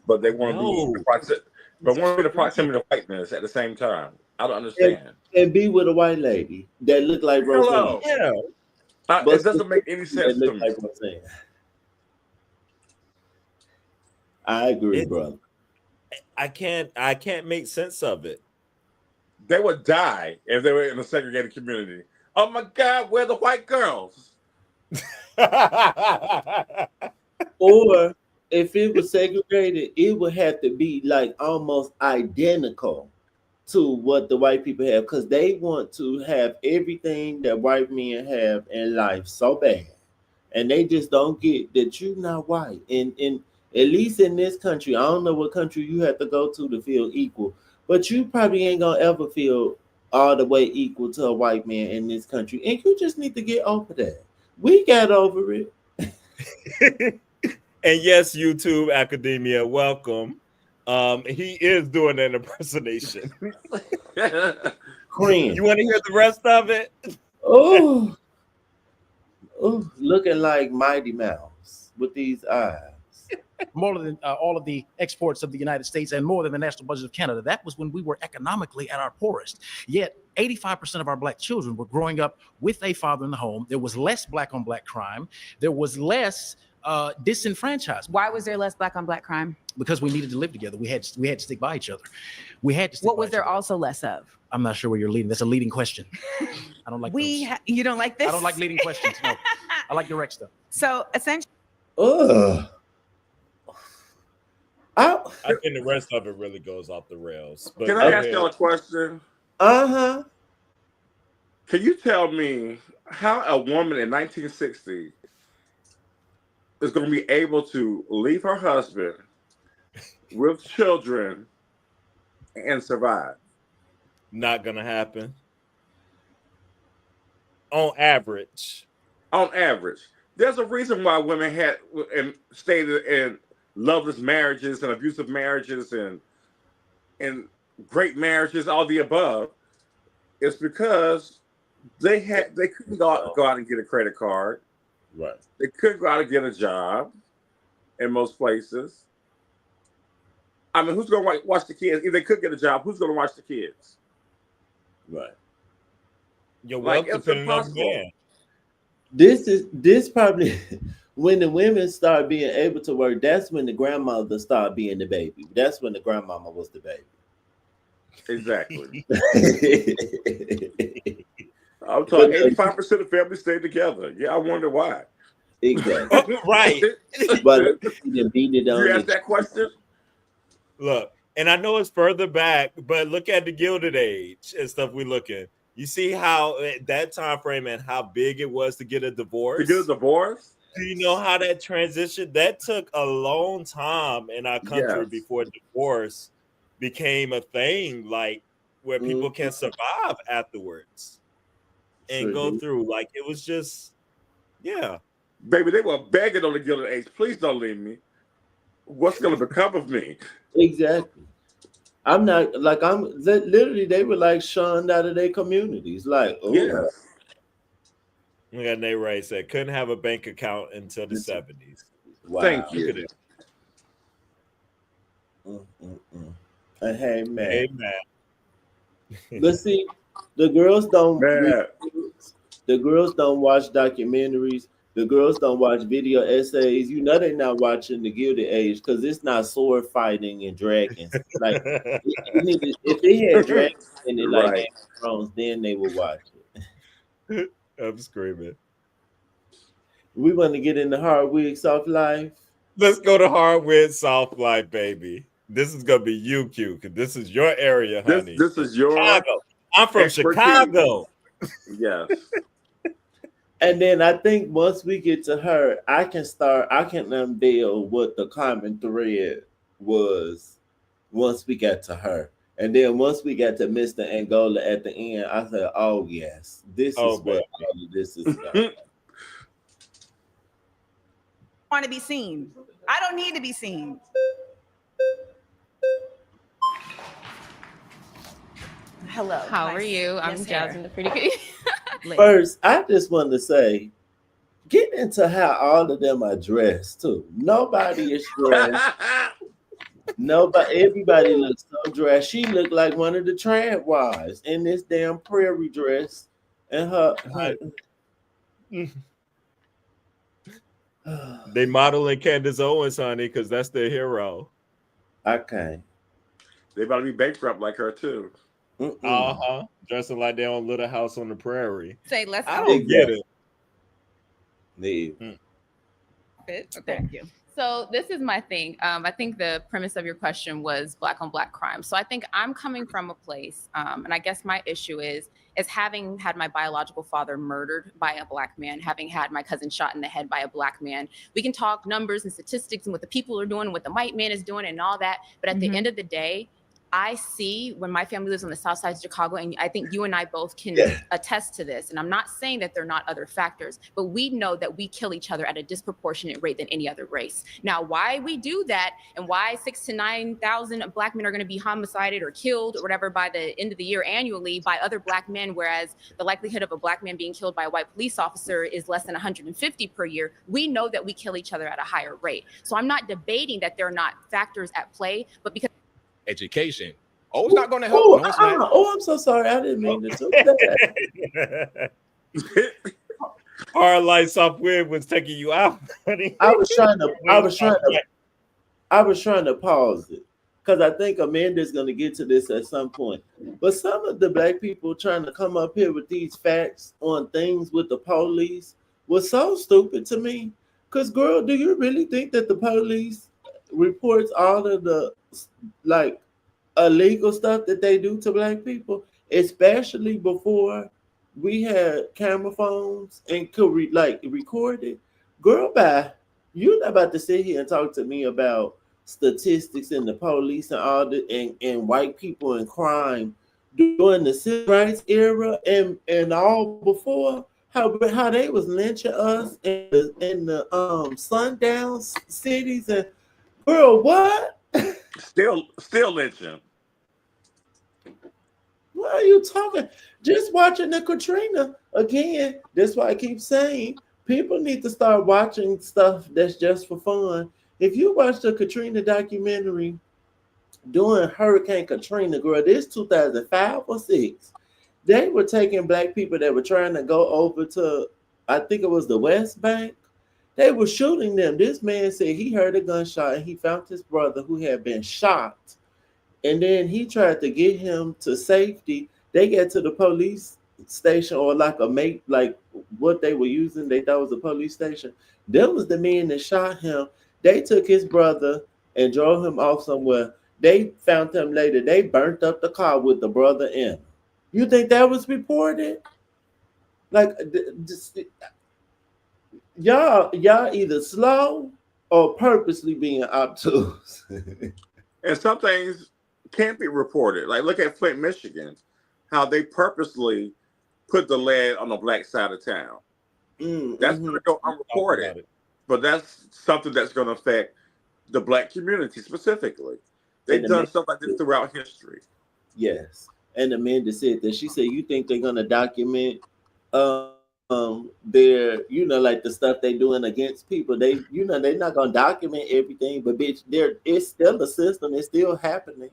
But they want to be the proximity of whiteness at the same time. I don't understand. And be with a white lady that look like Roseanne. Yeah. It doesn't make any sense to me. Like Roseanne. I agree, brother. I can't make sense of it. They would die if they were in a segregated community. Oh my God, where are the white girls? Or if it was segregated, it would have to be like almost identical to what the white people have because they want to have everything that white men have in life so bad. And they just don't get that you're not white. And at least in this country, I don't know what country you have to go to feel equal, but you probably ain't gonna ever feel all the way equal to a white man in this country. And you just need to get over that. We got over it. And yes, YouTube Academia, welcome. He is doing an impersonation. Cream. You want to hear the rest of it? Oh, looking like Mighty Mouse with these eyes. More than all of the exports of the United States and more than the national budget of Canada. That was when we were economically at our poorest. Yet 85% of our Black children were growing up with a father in the home. There was less Black on Black crime. There was less disenfranchised. Why was there less Black on Black crime? Because we needed to live together. We had to stick by each other. We had to stick What by was each there other. also less of? I'm not sure where you're leading. That's a leading question. I don't like You don't like this? I don't like leading questions. No, I like direct stuff. So essentially, I think the rest of it really goes off the rails. But Can I ask y'all a question? Uh-huh. Can you tell me how a woman in 1960 is going to be able to leave her husband with children and survive? Not gonna happen. On average. On average. There's a reason why women had and stayed in loveless marriages and abusive marriages and great marriages, all the above. It's because They couldn't go out and get a credit card. Right. They couldn't go out and get a job in most places. I mean, who's going to watch the kids? If they could get a job, who's going to watch the kids? Right. Your wealth It's depending on the impossible. man. This probably when the women start being able to work, that's when the grandmother start being the baby. That's when the grandmama was the baby. Exactly. I'm talking 85% of families stay together. Yeah, I wonder why. Exactly. Right. But you beat it on You it. asked that question? Look, and I know it's further back, but look at the Gilded Age and stuff we looking. You see how at that time frame and how big it was to get a divorce? To get a divorce? Do you know how that transitioned? That took a long time in our country Yes. before divorce became a thing, like where people can survive afterwards and go through. Like it was just, yeah. Baby, they were begging on the Gilded Age. Please don't leave me. What's going to become of me? Exactly. I'm not like literally they were like shunned out of their communities. Like, oh Yes. We got Nate Ray said couldn't have a bank account until the 70s. wow. Thank you. Look at it. And hey man. Hey man. But see, the girls don't Man. the girls don't watch documentaries. The girls don't watch video essays. You know they're not watching the Gilded Age because it's not sword fighting and dragons. Like if they had dragons in it like Right. Game of Thrones, then they would watch it. I'm screaming. We want to get into Hardwick Soft Life. Let's go to Hardwood Soft Life, baby. This is gonna be you, Q, because this is your area, honey. This is your Chicago. I'm from expertise. Chicago. Yes. And then I think once we get to her, I can unveil what the common thread was once we got to her. And then once we got to Mr. Angola at the end, I said, oh yes, this is what all of this is about. Want to be seen. I don't need to be seen. Hello. How are you? I'm Yes, Jasmine, the pretty kitty. First, I just want to say, get into how all of them are dressed too. Nobody is dressed. Everybody looks so dressed. She looked like one of the trad wives in this damn prairie dress, and her They modeling Candace Owens, honey, because that's their hero. Okay. They about to be bankrupt like her too. Dressing like they on Little House on the Prairie. Say, let's I don't get it. Thank you. So this is my thing. I think the premise of your question was black on black crime. So I think I'm coming from a place, and I guess my issue is having had my biological father murdered by a black man, having had my cousin shot in the head by a black man. We can talk numbers and statistics and what the people are doing, what the white man is doing and all that. But at the end of the day, I see when my family lives on the south side of Chicago, and I think you and I both can attest to this. And I'm not saying that there are not other factors, but we know that we kill each other at a disproportionate rate than any other race. Now, why we do that and why 6,000 to 9,000 black men are going to be homicided or killed or whatever by the end of the year annually by other black men, whereas the likelihood of a black man being killed by a white police officer is less than 150 per year. We know that we kill each other at a higher rate. So I'm not debating that there are not factors at play, but because education. Oh, it's not going to help. No, it's not. I'm so sorry. I didn't mean to do that. Hard Light Software was taking you out, honey. I was trying to pause it because I think Amanda's going to get to this at some point. But some of the black people trying to come up here with these facts on things with the police was so stupid to me. Because, girl, do you really think that the police reports all of the illegal stuff that they do to black people, especially before we had camera phones and could record it? Girl, bye. You're not about to sit here and talk to me about statistics and the police and all the and white people and crime during the civil rights era and all before. How they was lynching us in the sundown cities and girl, what? Still lynching. What are you talking? Just watching the Katrina again. That's why I keep saying people need to start watching stuff that's just for fun. If you watch the Katrina documentary during Hurricane Katrina, girl, this 2005 or six, they were taking black people that were trying to go over to, I think it was the West Bank. They were shooting them. This man said he heard a gunshot and he found his brother who had been shot. And then he tried to get him to safety. They get to the police station or like a mate, like what they were using, they thought was a police station. That was the man that shot him. They took his brother and drove him off somewhere. They found him later. They burnt up the car with the brother in. You think that was reported? Like, y'all either slow or purposely being obtuse. And some things can't be reported. Like, look at Flint, Michigan, how they purposely put the lead on the black side of town. That's going to go unreported. But that's something that's going to affect the black community specifically. They've done stuff like this throughout history. Yes. And Amanda said that. She said, you think they're going to document their, like the stuff they doing against people. They, they're not going to document everything, but bitch, it's still a system. It's still happening.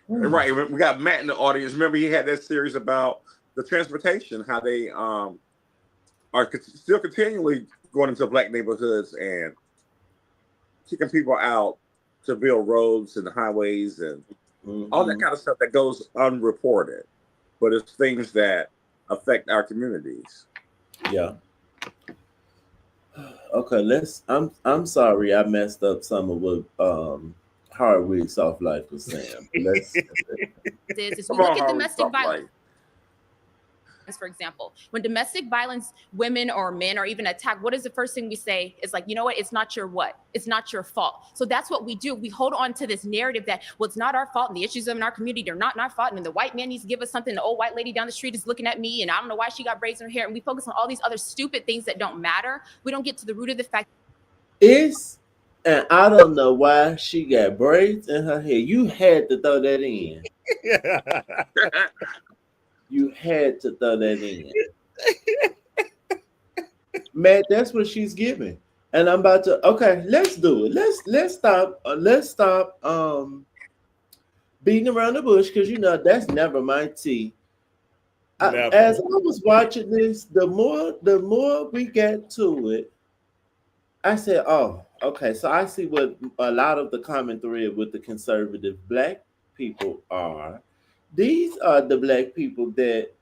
Right. We got Matt in the audience. Remember, he had that series about the transportation, how they are still continually going into black neighborhoods and kicking people out to build roads and highways and all that kind of stuff that goes unreported. But it's things that affect our communities. Yeah. Okay, I'm sorry I messed up some of what Hardwick Soft Life was saying. Let's is we look at domestic violence. For example, when domestic violence, women or men are even attacked, what is the first thing we say? It's like, you know what? It's not your what? It's not your fault. So that's what we do. We hold on to this narrative that, well, it's not our fault and the issues in our community are not our fault. And the white man needs to give us something. The old white lady down the street is looking at me and I don't know why she got braids in her hair. And we focus on all these other stupid things that don't matter. We don't get to the root of the fact. And I don't know why she got braids in her hair. You had to throw that in. You had to throw that in. Matt, that's what she's giving. And I'm about to, okay, let's do it. Let's stop beating around the bush, because that's never my tea. As I was watching this, the more we get to it, I said, oh, okay, so I see what a lot of the common thread with the conservative black people are. These are the black people that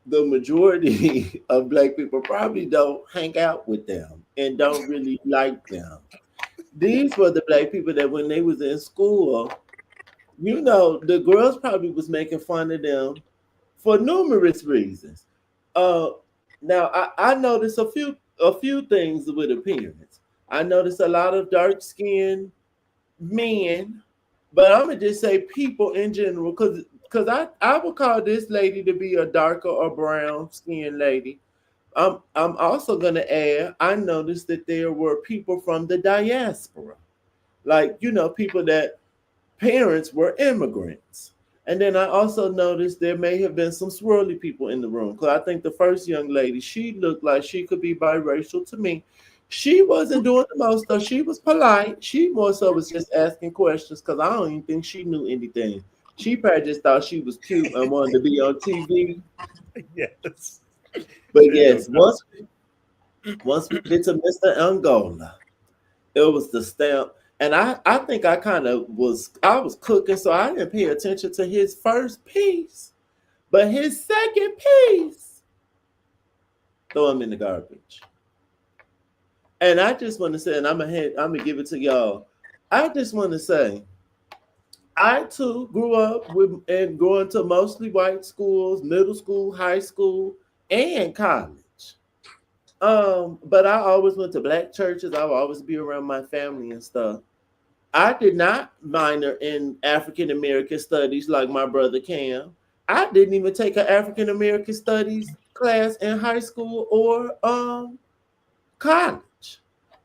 the majority of black people probably don't hang out with them and don't really like them. These were the black people that when they was in school, the girls probably was making fun of them for numerous reasons. Now I noticed a few things with appearance. I noticed a lot of dark-skinned men, but I'm gonna just say people in general, because I would call this lady to be a darker or brown skinned lady. I'm also gonna add, I noticed that there were people from the diaspora, like people that parents were immigrants. And then I also noticed there may have been some swirly people in the room, because I think the first young lady, she looked like she could be biracial to me. She wasn't doing the most though. She was polite. She more so was just asking questions, because I don't even think she knew anything. She probably just thought she was cute and wanted to be on TV. Yes. But yes, once we get to Mr. Angola, it was the stamp. And I think I was cooking, so I didn't pay attention to his first piece. But his second piece, throw him in the garbage. And I just want to say, and I'm gonna give it to y'all. I just want to say, I too grew up and going to mostly white schools, middle school, high school, and college. But I always went to black churches. I would always be around my family and stuff. I did not minor in African American studies like my brother Cam. I didn't even take an African American studies class in high school or college.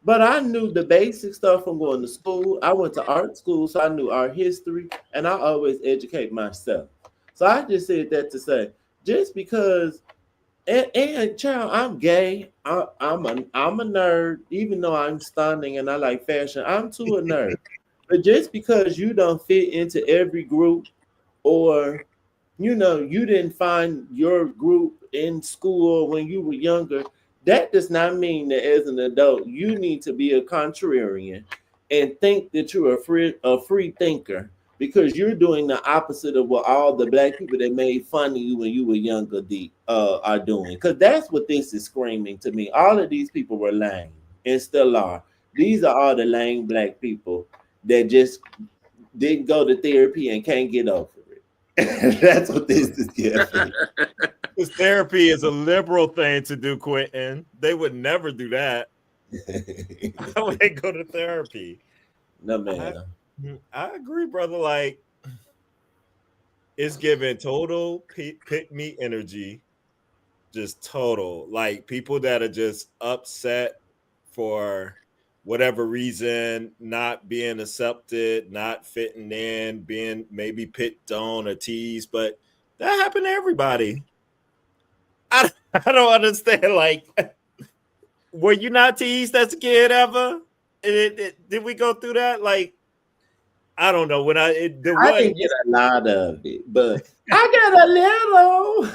But I knew the basic stuff from going to school. I went to art school, so I knew art history, and I always educate myself. So I just said that to say, just because, and child, I'm gay. I'm a nerd, even though I'm stunning and I like fashion. I'm too a nerd. But just because you don't fit into every group, or you didn't find your group in school when you were younger, that does not mean that as an adult you need to be a contrarian and think that you're a free thinker, because you're doing the opposite of what all the black people that made fun of you when you were younger are doing. Because that's what this is screaming to me. All of these people were lame and still are. These are all the lame black people that just didn't go to therapy and can't get over it. That's what this is giving. Because therapy is a liberal thing to do, Quentin. They would never do that. Why would they go to therapy? No, man. I agree, brother. Like, it's giving total pick me energy, just total. Like, people that are just upset for whatever reason, not being accepted, not fitting in, being maybe picked on or teased, but that happened to everybody. I don't understand. Like, were you not teased as a kid ever? Did we go through that? Like, I don't know. When I didn't get a lot of it, but I got a little.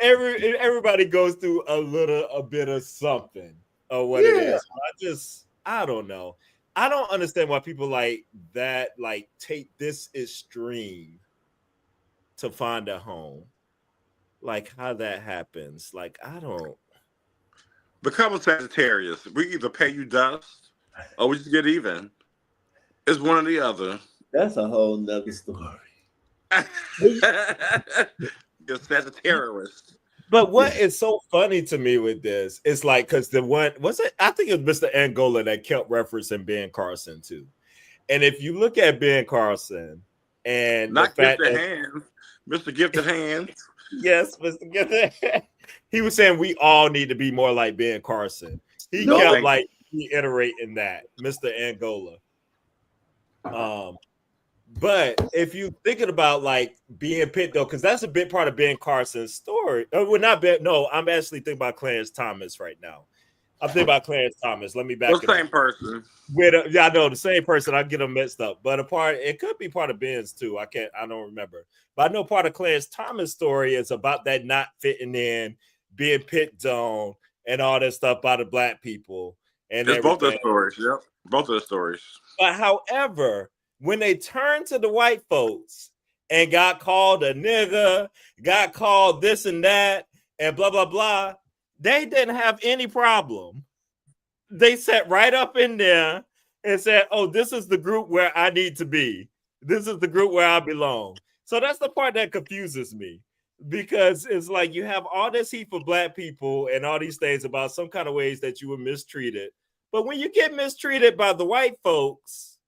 Everybody goes through a bit of something or what it is. I don't know. I don't understand why people like that, like, take this extreme to find a home. Like, how that happens. Like, I don't. Become a Sagittarius. We either pay you dust or we just get even. It's one or the other. That's a whole nother story. You're Sagittarius. But what is so funny to me with this is, like, because the one was it? I think it was Mr. Angola that kept referencing Ben Carson too. And if you look at Ben Carson and not the fact Gifted Hands, Mr. Gifted Hands. Yes, Mr. Gifted Hands. He was saying we all need to be more like Ben Carson. He kept like reiterating that, Mr. Angola. But if you thinking about like being picked though, because that's a big part of Ben Carson's story. Well, not Ben. No, I'm actually thinking about Clarence Thomas right now. I'm thinking about Clarence Thomas. Let me back the same person. Yeah, I know the same person. I get them mixed up, but it could be part of Ben's too. I don't remember. But I know part of Clarence Thomas' story is about that not fitting in, being picked on, and all that stuff by the black people. And it's both the stories. Yep, both of the stories. But however, when they turned to the white folks and got called a nigger, got called this and that, and blah, blah, blah, they didn't have any problem. They sat right up in there and said, oh, this is the group where I need to be. This is the group where I belong. So that's the part that confuses me, because it's like you have all this heat for black people and all these things about some kind of ways that you were mistreated. But when you get mistreated by the white folks,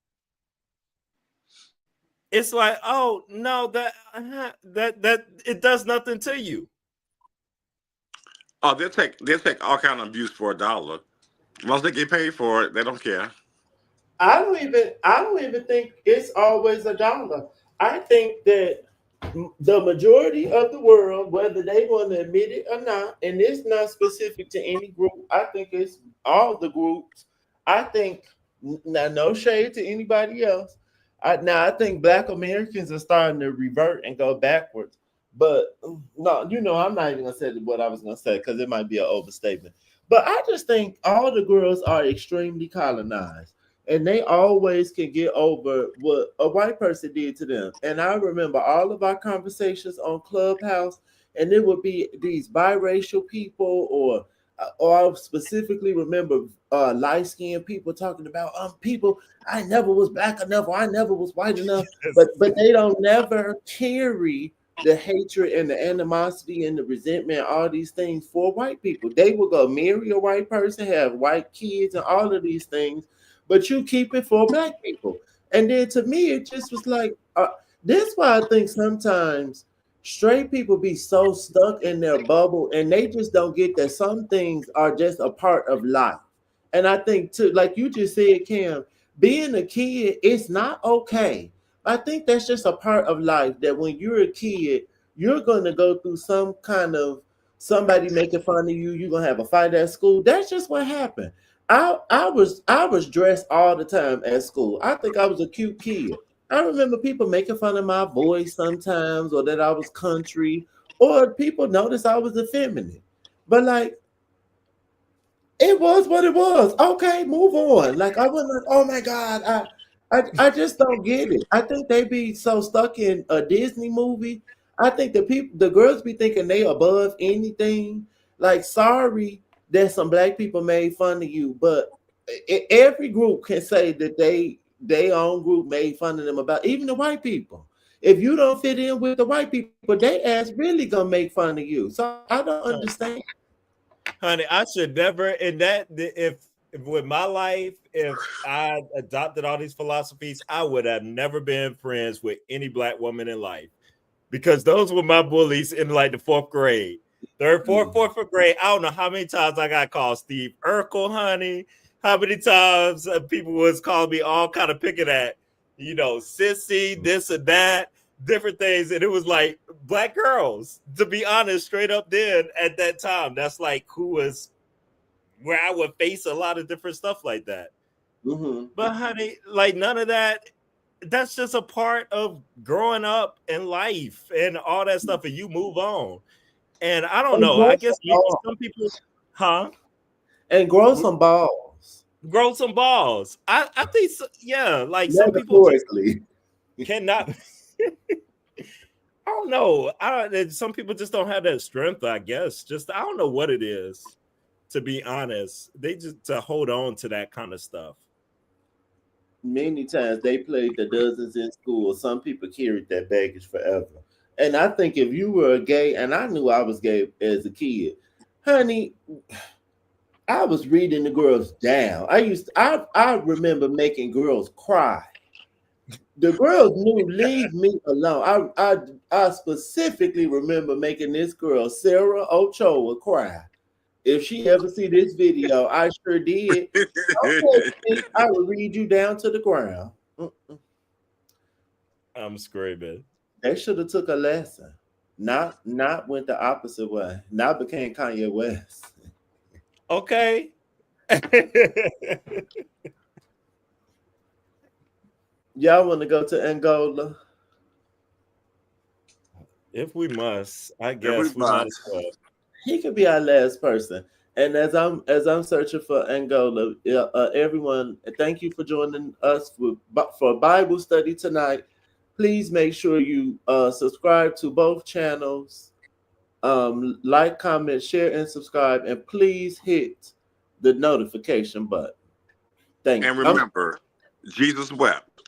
it's like, oh no, that it does nothing to you. Oh, they'll take all kind of abuse for $1. Once they get paid for it, they don't care. I don't even think it's always $1. I think that the majority of the world, whether they want to admit it or not, and it's not specific to any group, I think it's all the groups. I think, now no shade to anybody else, I think Black Americans are starting to revert and go backwards. But no, I'm not even gonna say what I was gonna say because it might be an overstatement. But I just think all the girls are extremely colonized, and they always can get over what a white person did to them. And I remember all of our conversations on Clubhouse, and it would be these biracial people, or I specifically remember light-skinned people talking about people. I never was black enough, or I never was white enough, but they don't never carry the hatred and the animosity and the resentment, all these things for white people. They will go marry a white person, have white kids, and all of these things, but you keep it for black people. And then to me, it just was like, that's why I think sometimes straight people be so stuck in their bubble, and they just don't get that some things are just a part of life. And I think too, like you just said, Cam, being a kid, it's not okay. I think that's just a part of life that when you're a kid, you're going to go through some kind of somebody making fun of you. You're going to have a fight at school. That's just what happened. I was dressed all the time at school. I think I was a cute kid. I remember people making fun of my voice sometimes, or that I was country, or people noticed I was effeminate. But like, it was what it was. Okay, move on. Like I wasn't like, oh my God, I just don't get it. I think they be so stuck in a Disney movie. I think the girls be thinking they above anything. Like, sorry that some black people made fun of you, but every group can say that they own group made fun of them about, even the white people. If you don't fit in with the white people, they ass really gonna make fun of you. So I don't understand. Honey, I should never, in that, if with my life, if I adopted all these philosophies, I would have never been friends with any black woman in life, because those were my bullies in like the fourth grade, third, fourth grade. I don't know how many times I got called Steve Urkel, honey. How many times people was calling me all kind of picking at, sissy, this and that, different things. And it was like black girls, to be honest, straight up then at that time. That's like who was where I would face a lot of different stuff like that. Mm-hmm. But honey, like none of that. That's just a part of growing up in life and all that stuff, and you move on. And I don't And know. grow I some guess maybe balls. some people, huh? And grow some balls. Grow some balls. I think, so, yeah. Like some people just Metaphorically. cannot. I don't know. Some people just don't have that strength. I guess. Just I don't know what it is. To be honest, they just to hold on to that kind of stuff. Many times they played the dozens in school. Some people carried that baggage forever. And I think if you were a gay, and I knew I was gay as a kid, honey, I was reading the girls down. I remember making girls cry. The girls knew, leave me alone. I specifically remember making this girl, Sarah Ochoa, cry. If she ever see this video, I sure did. Okay, I will read you down to the ground. I'm screaming. They should have took a lesson. Not went the opposite way. Not became Kanye West. Okay. Y'all want to go to Angola? If we must, I guess we might as well. He could be our last person. And as I'm searching for Angola, everyone, thank you for joining us for Bible study tonight. Please make sure you subscribe to both channels, like, comment, share, and subscribe, and please hit the notification button. Thank you. And remember, Jesus wept.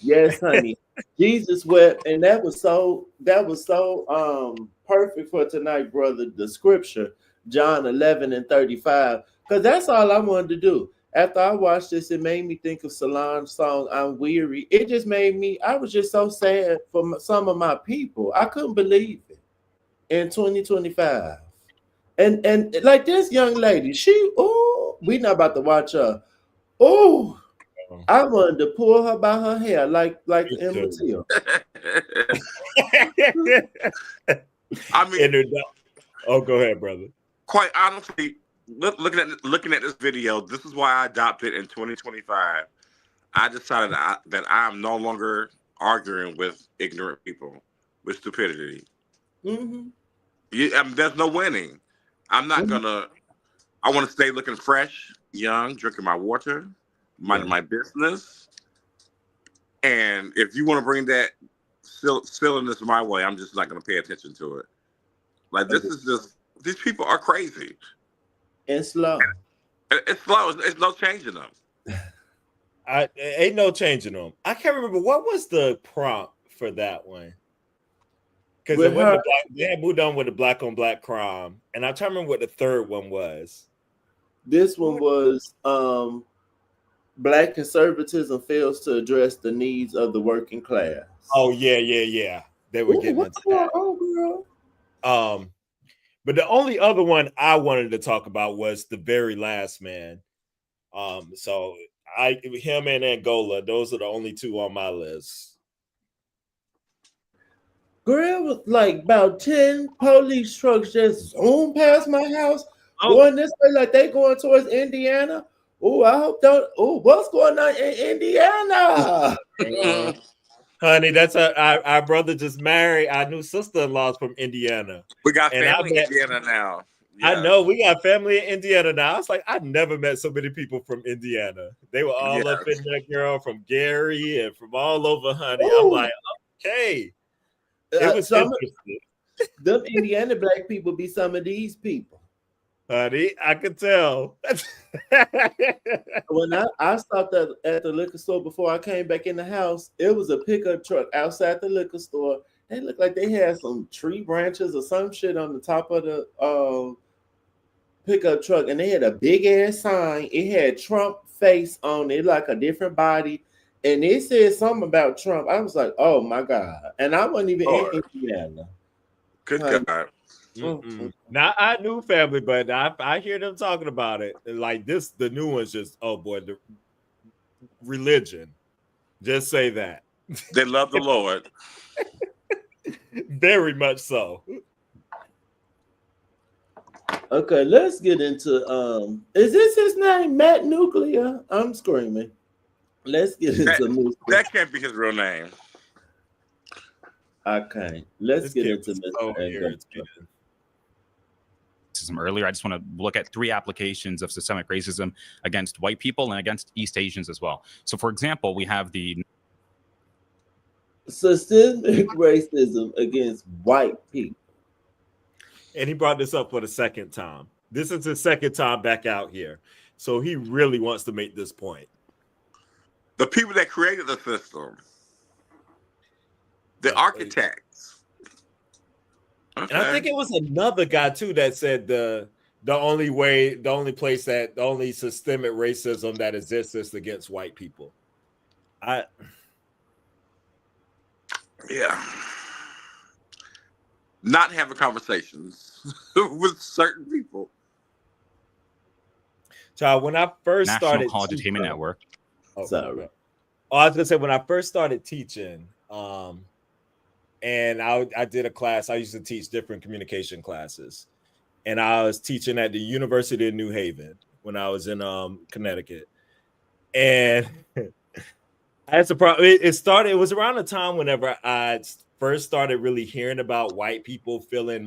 Yes, honey. Jesus wept, and that was so perfect for tonight, brother. The scripture, John 11:35, because that's all I wanted to do. After I watched this, it made me think of Solange's song "I'm Weary." It just made me. I was just so sad for some of my people. I couldn't believe it in 2025, and like this young lady, we not about to watch her. Oh. I wanted to pull her by her hair like Emmett Till. I mean, oh, go ahead, brother. Quite honestly, looking at this video, this is why I adopted in 2025. I decided that I'm no longer arguing with ignorant people with stupidity. Mm-hmm. There's no winning. I'm not gonna. I want to stay looking fresh, young, drinking my water. Minding my business, and if you want to bring that silliness my way, I'm just not going to pay attention to it. Like this is just these people are crazy. It's slow. It's slow. It's no changing them. Ain't no changing them. I can't remember what was the prompt for that one. Because they had moved on with the black on black crime, and I'm trying to remember what the third one was. This one was Black conservatism fails to address the needs of the working class. Oh yeah. They were getting into that. Girl? But the only other one I wanted to talk about was the very last man. So him and Angola, those are the only two on my list. Girl, was like about 10 police trucks just zoom past my house, Oh, going this way like they going towards Indiana. Oh, I hope don't. Oh, what's going on in Indiana? honey, that's our brother just married. Our new sister-in-law's from Indiana, We got and I family in met. Indiana now. I Yeah. know we got family in Indiana now. I was like, I never met so many people from Indiana. They were all up in Yes. there, girl, from Gary and from all over, honey. I'm Oh, like, okay, it was some interesting, them Indiana black people be some of these people. honey. I could tell. When I stopped at the liquor store before I came back in the house, it was a pickup truck outside the liquor store. They looked like they had some tree branches or some shit on the top of the pickup truck, and they had a big ass sign. It had Trump face on it, like a different body, and it said something about Trump. I was like, oh my god! And I wasn't even in Lord. Indiana. Good Honey. God. Now I knew family, but I hear them talking about it. Like this, the new one's just oh boy, the religion. Just say that. They love the Lord. Very much so. Okay, let's get into is this his name, Matt Nuclear? I'm screaming. Let's get into music. That can't be his real name. Okay, let's This get kid into was Mr. so Angus. irritated. Racism earlier. I just want to look at 3 applications of systemic racism against white people and against East Asians as well. So, for example, we have the Systemic racism against white people. And he brought this up for the second time. This is his second time back out here. So he really wants to make this point. The people that created the system. The architects. And I think it was another guy too that said the only systemic racism that exists is against white people. Yeah. Not having conversations with certain people. Child, when I first National started College Entertainment Network. Sorry. Oh, I was gonna say when I first started teaching, and I did a class. I used to teach different communication classes, and I was teaching at the University of New Haven when I was in Connecticut, and that's a problem. It was around the time whenever I first started really hearing about white people feeling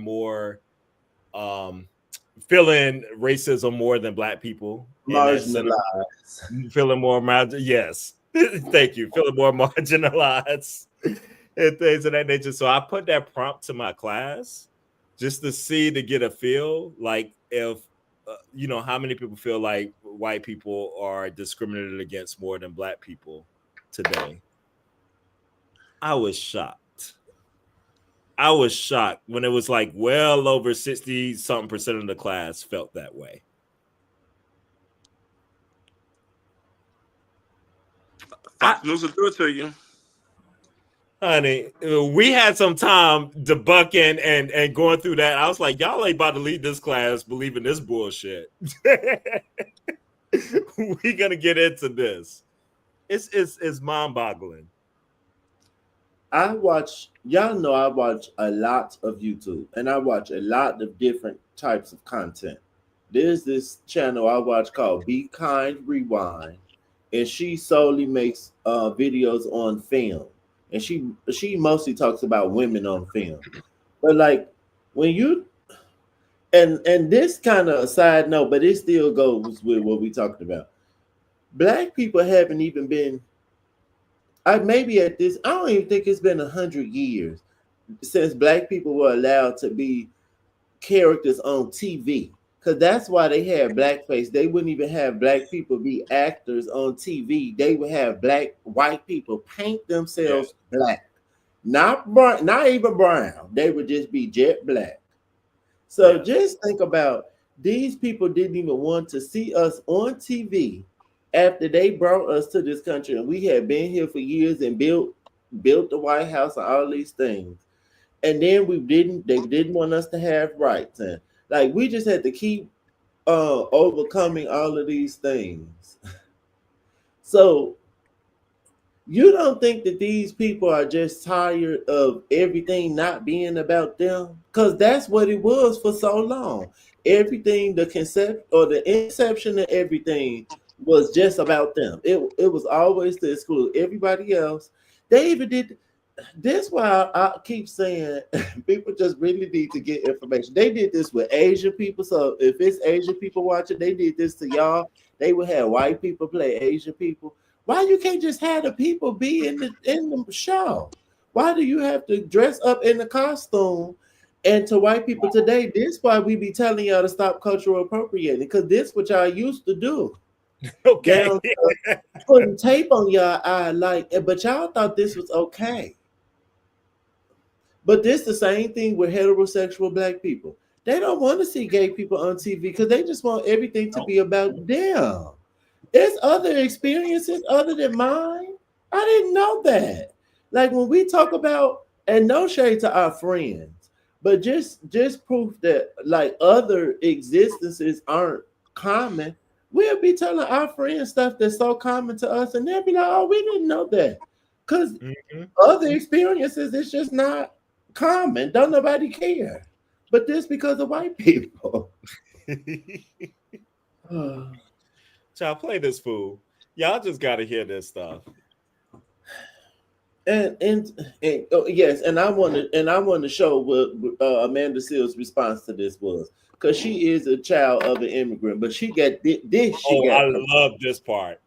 racism more than black people. Marginalized. Feeling more yes. Thank you. Feeling more marginalized and things of that nature. So I put that prompt to my class just to get a feel, like if how many people feel like white people are discriminated against more than black people today. I was shocked when it was like well over 60-something% of the class felt that way. Fox News will do it to you. Honey, we had some time debunking and going through that. I was like, y'all ain't about to leave this class believing this bullshit. We gonna get into this. It's mind-boggling. Y'all know I watch a lot of YouTube, and I watch a lot of different types of content. There's this channel I watch called Be Kind Rewind, and she solely makes videos on film, and she mostly talks about women on film. But like when you and this kind of a side note, but it still goes with what we talked about. Black people haven't even been. I don't even think it's been 100 years since black people were allowed to be characters on TV. Because that's why they had blackface. They wouldn't even have black people be actors on TV. They would have white people paint themselves black. Not even brown. They would just be jet black. So just think about, these people didn't even want to see us on TV after they brought us to this country, and we had been here for years and built the White House and all these things. And then they didn't want us to have rights. And like we just had to keep overcoming all of these things. So You don't think that these people are just tired of everything not being about them? Because that's what it was for so long. Everything, the concept or the inception of everything was just about them. It was always to exclude everybody else. They even did this why I keep saying people just really need to get information. They did this with Asian people. So if it's Asian people watching, they did this to y'all. They would have white people play Asian people. Why you can't just have the people be in the show? Why do you have to dress up in the costume? And to white people today, this why we be telling y'all to stop cultural appropriating, because this what y'all used to do. Okay. Down to putting tape on y'all eye, like, but y'all thought this was okay. But this the same thing with heterosexual black people. They don't want to see gay people on TV because they just want everything to be about them. There's other experiences other than mine. I didn't know that. Like when we talk about, and no shade to our friends, but just proof that like other existences aren't common. We'll be telling our friends stuff that's so common to us, and they'll be like, "Oh, we didn't know that," because other experiences it's just not common. Don't nobody care. But this because of white people. Y'all play this fool. Y'all just got to hear this stuff. And oh, yes, and I want to show what Amanda Seals' response to this was, because she is a child of an immigrant, but she got this. I love this part.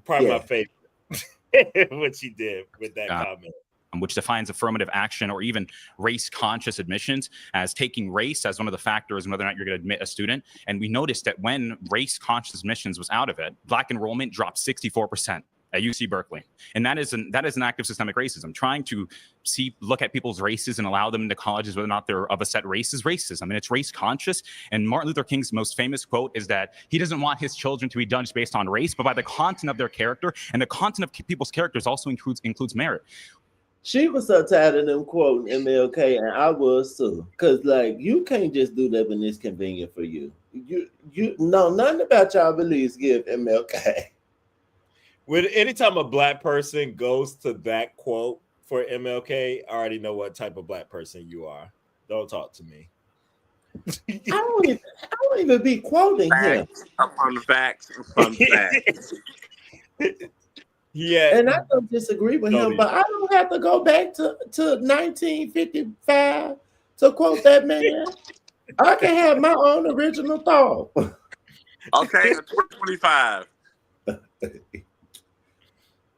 Probably my favorite. What she did with that comment. Which defines affirmative action or even race-conscious admissions as taking race as one of the factors in whether or not you're going to admit a student. And we noticed that when race-conscious admissions was out of it, Black enrollment dropped 64% at UC Berkeley. And that is an act of systemic racism. Trying to look at people's races and allow them into colleges whether or not they're of a set race is racism. And it's race-conscious. And Martin Luther King's most famous quote is that he doesn't want his children to be judged based on race, but by the content of their character. And the content of people's characters also includes merit. She was so tired of them quoting MLK, and I was too. Cause like you can't just do that when it's convenient for you. You know nothing about y'all beliefs. Give MLK. When anytime a black person goes to that quote for MLK, I already know what type of black person you are. Don't talk to me. I don't even be quoting him. Upon the facts. Yeah, and I don't disagree with him, but I don't have to go back to 1955 to quote that man. I can have my own original thought. Okay, 2025.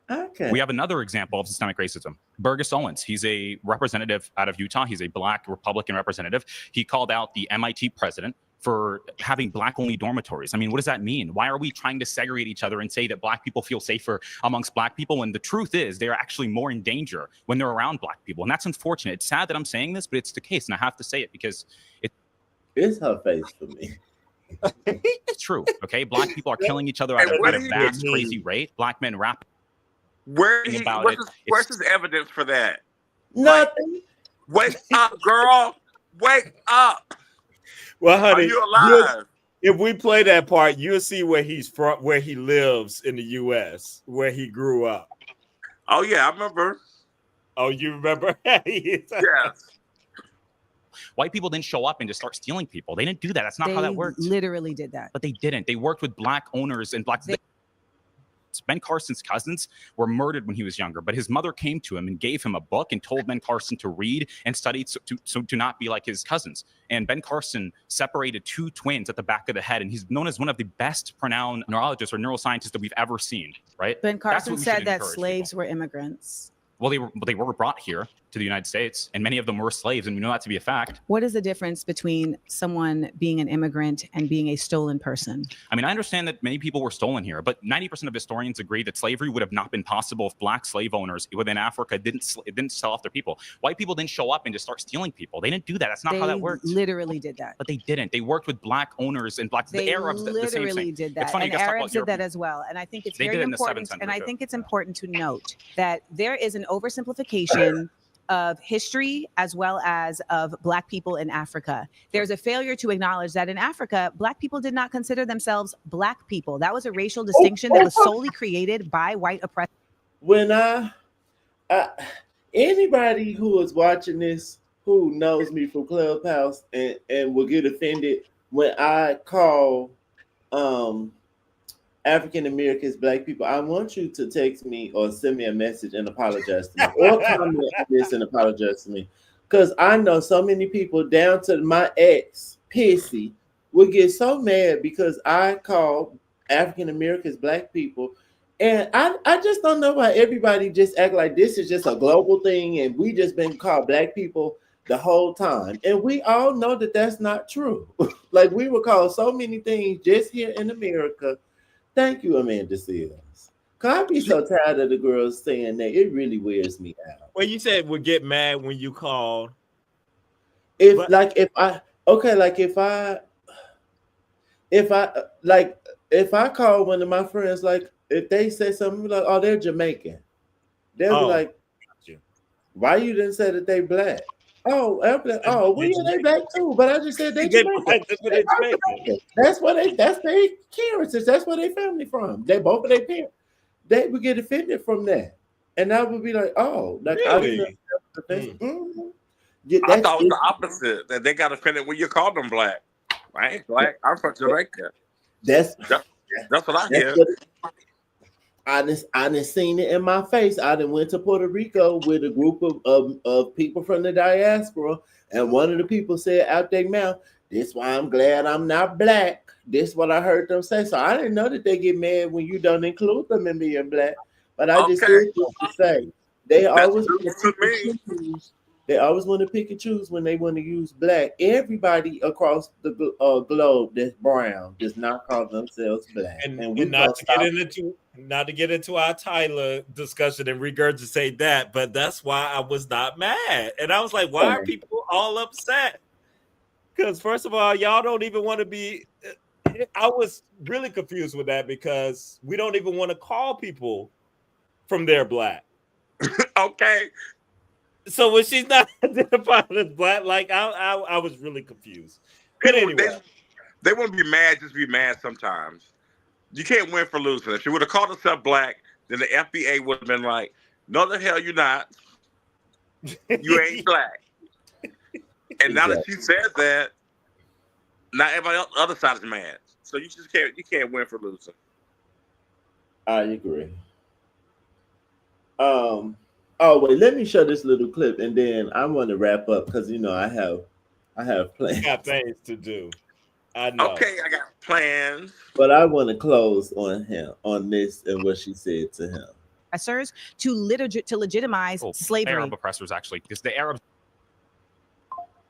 Okay. We have another example of systemic racism. Burgess Owens. He's a representative out of Utah. He's a Black Republican representative. He called out the MIT president for having Black-only dormitories. I mean, what does that mean? Why are we trying to segregate each other and say that Black people feel safer amongst Black people when the truth is they're actually more in danger when they're around Black people? And that's unfortunate. It's sad that I'm saying this, but it's the case, and I have to say it because it's her face for me. It's true, okay? Black people are killing each other at a vast, crazy rate. Black men rap. Where's his evidence for that? Nothing. Wake up, girl. Wake up. Well, honey, are you alive? If we play that part, you'll see where he's from, where he lives in the U.S., where he grew up. Oh yeah, I remember. Oh, you remember? Yes. White people didn't show up and just start stealing people. They didn't do that. That's not how that works. Literally did that. But they didn't. They worked with Black owners and Black. Ben Carson's cousins were murdered when he was younger, but his mother came to him and gave him a book and told Ben Carson to read and study so to not be like his cousins. And Ben Carson separated two twins at the back of the head, and he's known as one of the best renowned neurologists or neuroscientists that we've ever seen, right? Ben Carson said that slaves were immigrants. Well, they were brought here to the United States, and many of them were slaves, and we know that to be a fact. What is the difference between someone being an immigrant and being a stolen person? I mean, I understand that many people were stolen here, but 90% of historians agree that slavery would have not been possible if Black slave owners within Africa didn't sell off their people. White people didn't show up and just start stealing people. They didn't do that. That's not how that worked. They literally did that. But they didn't. They worked with Black owners and the Arabs literally did that. It's funny, and Arabs did that as well. And I think it's very important. And I think it's important to note that there is an oversimplification of history as well as of Black people in Africa. There's a failure to acknowledge that in Africa, Black people did not consider themselves Black people. That was a racial distinction that was solely created by white oppressors. when I anybody who is watching this who knows me from Clubhouse and will get offended when I call um African Americans, black people, I want you to text me or send me a message and apologize to me, or comment on this and apologize to me, because I know so many people down to my ex, Pissy, will get so mad because I call African Americans, black people, and I just don't know why everybody just act like this is just a global thing and we just been called black people the whole time, and we all know that that's not true. Like we were called so many things just here in America. Thank you, Amanda Seals. Cause I be so tired of the girls saying that. It really wears me out. Well, you said would get mad when you called. If But- like if I okay, like if I call one of my friends, like if they say something like, "Oh, they're Jamaican," they'll be like, "Why you didn't say that they black?" Oh, well, yeah, they black too. But I just said they Jamaican. That's what that's their heritage. That's where they family from. They both of their parents. They would get offended from that, and I would be like, "Oh, like I didn't know." Yeah, I thought it was the opposite. That they got offended when you called them black. I ain't black. I'm from Jamaica. That's what I hear. I done seen it in my face. I done went to Puerto Rico with a group of people from the diaspora, and one of the people said out their mouth, "This why I'm glad I'm not black." This what I heard them say. So I didn't know that they get mad when you don't include them in being black. But I just heard what to say. They always want to pick and choose when they want to use black. Everybody across the globe that's brown does not call themselves black. And not to get into our Tyler discussion and regurgitate that, but that's why I was not mad. And I was like, why are people all upset? Because first of all, y'all don't even want to be. I was really confused with that because we don't even want to call people from their black. Okay. So when she's not identified as black, like I was really confused. But anyway, they want to be mad, just be mad sometimes. You can't win for losing. If she would have called herself black, then the FBA would have been like, "No, the hell you're not. You ain't black." And now that she said that, now everybody else, other side is mad. So you just can't win for losing. I agree. Oh wait, let me show this little clip and then I want to wrap up because I have plans. You got things to do. I know. Okay, I got plans. But I want to close on this and what she said to him. To legitimize slavery. Arab oppressors, actually, because the Arabs.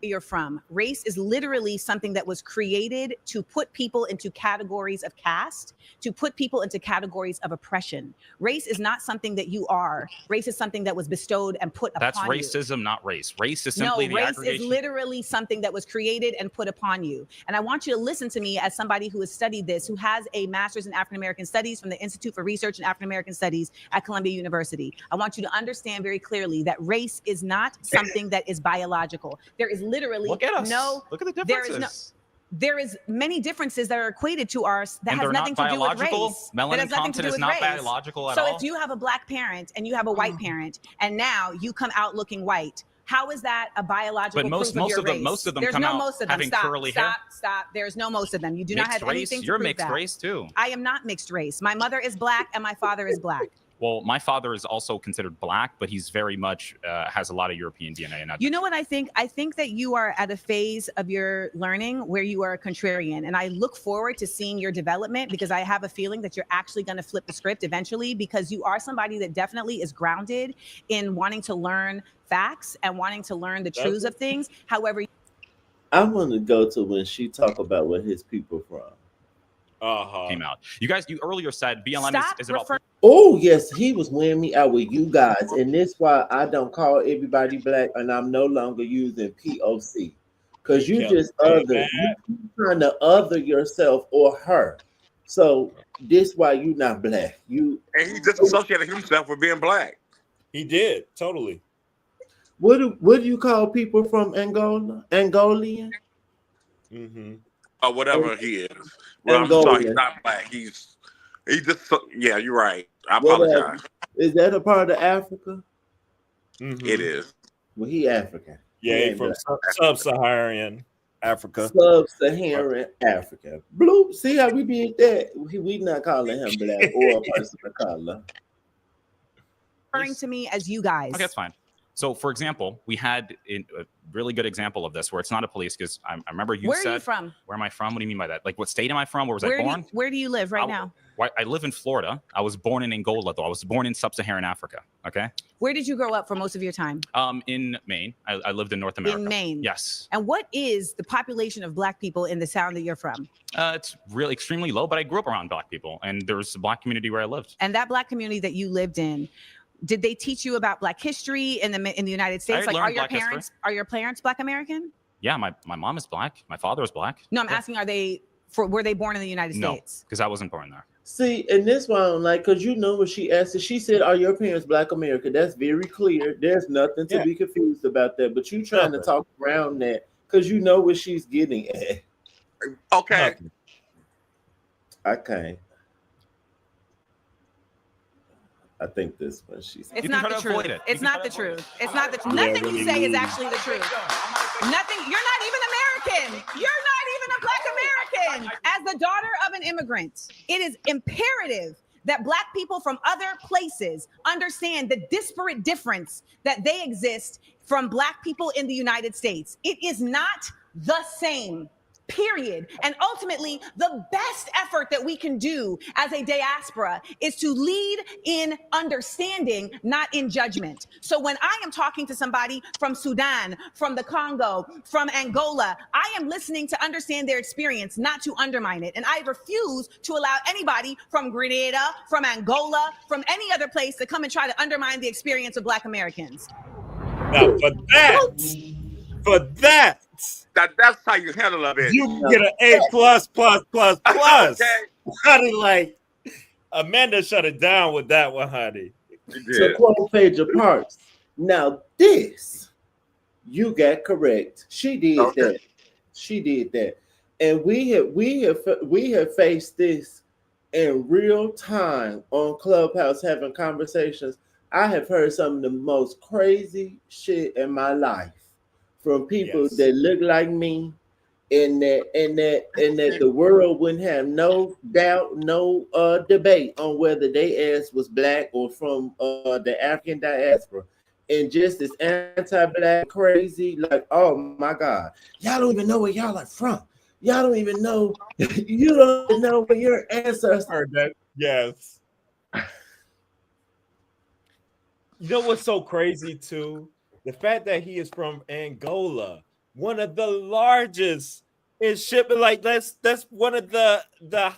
You're from. Race is literally something that was created to put people into categories of caste, to put people into categories of oppression. Race is not something that you are. Race is something that was bestowed and put upon you. That's racism, not race. Race is simply the aggregation. Race is literally something that was created and put upon you. And I want you to listen to me as somebody who has studied this, who has a master's in African American Studies from the Institute for Research in African American Studies at Columbia University. I want you to understand very clearly that race is not something that is biological. There is literally look at us. Look at the differences. There is many differences that are equated to ours that has nothing to do with race. Melanin content is not biological at all. So if you have a black parent and you have a white parent, and now you come out looking white, how is that a biological proof of your race? Most of them There's come no out most of them. having curly hair. Stop. There's no most of them. You do not have anything to You're prove mixed that. race too. I am not mixed race. My mother is black and my father is black. Well, my father is also considered black, but he's very much has a lot of European DNA. And you know what I think? I think that you are at a phase of your learning where you are a contrarian. And I look forward to seeing your development because I have a feeling that you're actually going to flip the script eventually because you are somebody that definitely is grounded in wanting to learn facts and wanting to learn the truths of things. However, I want to go to when she talk about where his people from. Came out. You guys, you earlier said BLM is about. Oh yes, he was wearing me out with you guys, and this why I don't call everybody black, and I'm no longer using POC, because you just you trying to other yourself or her. So this why you not black. And he disassociated himself with being black. He did totally. What do you call people from Angola? Angolian? Mm-hmm. Or whatever he is. Well, I'm sorry, he's not black. He's He just, yeah, you're right. I Whatever. apologize. Is that a part of Africa? Mhm. It is. Well, he African. Yeah, He he ain't from black. sub-Saharan Africa. Sub-Saharan Africa. Bloop. See how we did that? We not calling him black or a person of color. Referring to me as you guys. Okay, that's fine. So, for example, we had a really good example of this where it's not a police because I remember you Where said. are you from? Where am I from? What do you mean by that? Like, what state am I from? Where was I born? Where do you live right now? I live in Florida. I was born in Angola, though. I was born in sub-Saharan Africa. Okay. Where did you grow up for most of your time? In Maine. I lived in North America. In Maine. Yes. And what is the population of Black people in the town that you're from? It's really extremely low, but I grew up around Black people, and there was a Black community where I lived. And that Black community that you lived in, did they teach you about Black history in the United States? Like, are your parents Black American? Yeah, my mom is Black. My father is Black. No, I'm asking, were they born in the United States? No, because I wasn't born there. See, and this one, like, because you know what she asked, she said, "Are your parents Black American?" That's very clear. There's nothing to be confused about that. But you trying to talk around that because you know what she's getting at. Okay. I can't. I think this one she's. It's not the truth. It's not the truth. It's not the truth. Nothing you say is actually the truth. Nothing. You're not even American. You're not even a Black American. As the daughter of an immigrant, it is imperative that Black people from other places understand the disparate difference that they exist from Black people in the United States. It is not the same. Period. And ultimately, the best effort that we can do as a diaspora is to lead in understanding, not in judgment. So when I am talking to somebody from Sudan, from the Congo, from Angola, I am listening to understand their experience, not to undermine it. And I refuse to allow anybody from Grenada, from Angola, from any other place to come and try to undermine the experience of Black Americans. Now, for that, that's how you handle it. You get an A+++++. Okay. Honey, like Amanda shut it down with that one, honey. To quote Phaedra Parks, now this you got correct. She did that. She did that, and we have faced this in real time on Clubhouse, having conversations. I have heard some of the most crazy shit in my life from people that look like me, and that the world wouldn't have no doubt, no debate on whether they ass was Black or from the African diaspora, and just as anti-Black crazy, like, oh my God, y'all don't even know where y'all are from. Y'all don't even know. You don't even know where your ancestors. Heard that? Yes. You know what's so crazy too? The fact that he is from Angola, one of the largest in shipping, like that's one of the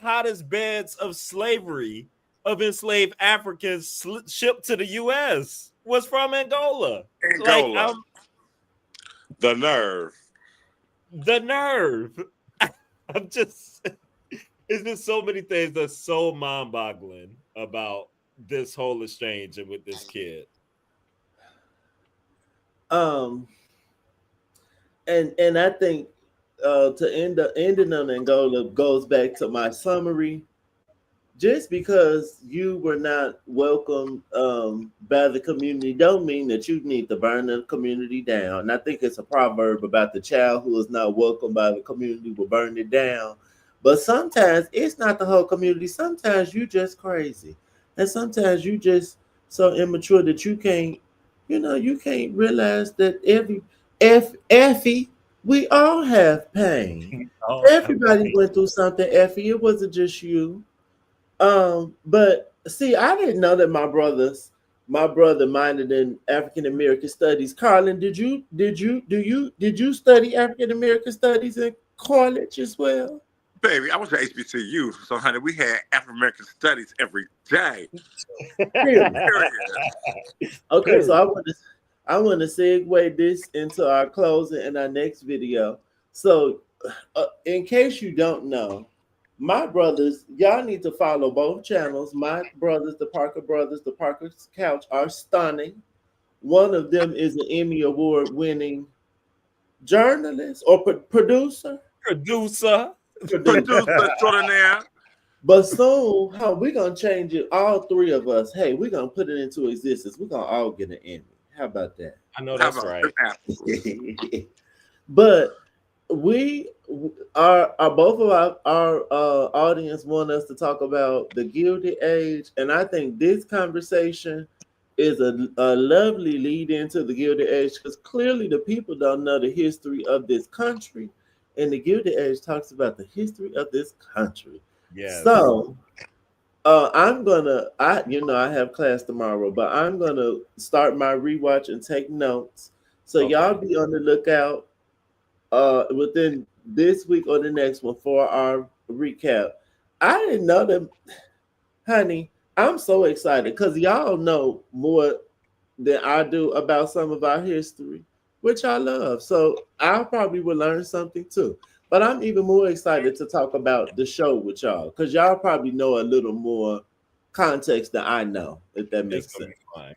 hottest beds of slavery, of enslaved Africans shipped to the U.S. was from Angola. Angola. Like, the nerve. I'm just, it's just so many things that's so mind-boggling about this whole exchange and with this kid. And I think to ending on Angola goes back to my summary. Just because you were not welcomed by the community don't mean that you need to burn the community down. And I think it's a proverb about the child who is not welcomed by the community will burn it down. But sometimes it's not the whole community. Sometimes you just crazy. And sometimes you just so immature that you can't realize that Effie, we all have pain. Everybody went through something, Effie. It wasn't just you. But see, I didn't know that my brother minored in African American studies. Carlin, did you study African American studies in college as well? Baby, I was at HBCU, so honey, we had African American studies every day. Okay, so I want to segue this into our closing and our next video. So, in case you don't know, my brothers, y'all need to follow both channels. My brothers, the Parker Brothers, the Parker's Couch, are stunning. One of them is an Emmy Award-winning journalist or producer. Producer extraordinaire. But soon, how we gonna change it? All three of us. Hey, we're gonna put it into existence. We're gonna all get an Emmy. How about that? I know How that's about right. that? But we are both of our audience want us to talk about the Gilded Age, and I think this conversation is a lovely lead into the Gilded Age because clearly the people don't know the history of this country, and the Gilded Age talks about the history of this country. Yes. So I have class tomorrow, but I'm gonna start my rewatch and take notes. So y'all Okay. be on the lookout within this week or the next one for our recap. I didn't know that, honey. I'm so excited because y'all know more than I do about some of our history, which I love. So I probably will learn something too. But I'm even more excited to talk about the show with y'all because y'all probably know a little more context than I know, if that It's makes gonna sense. be fine.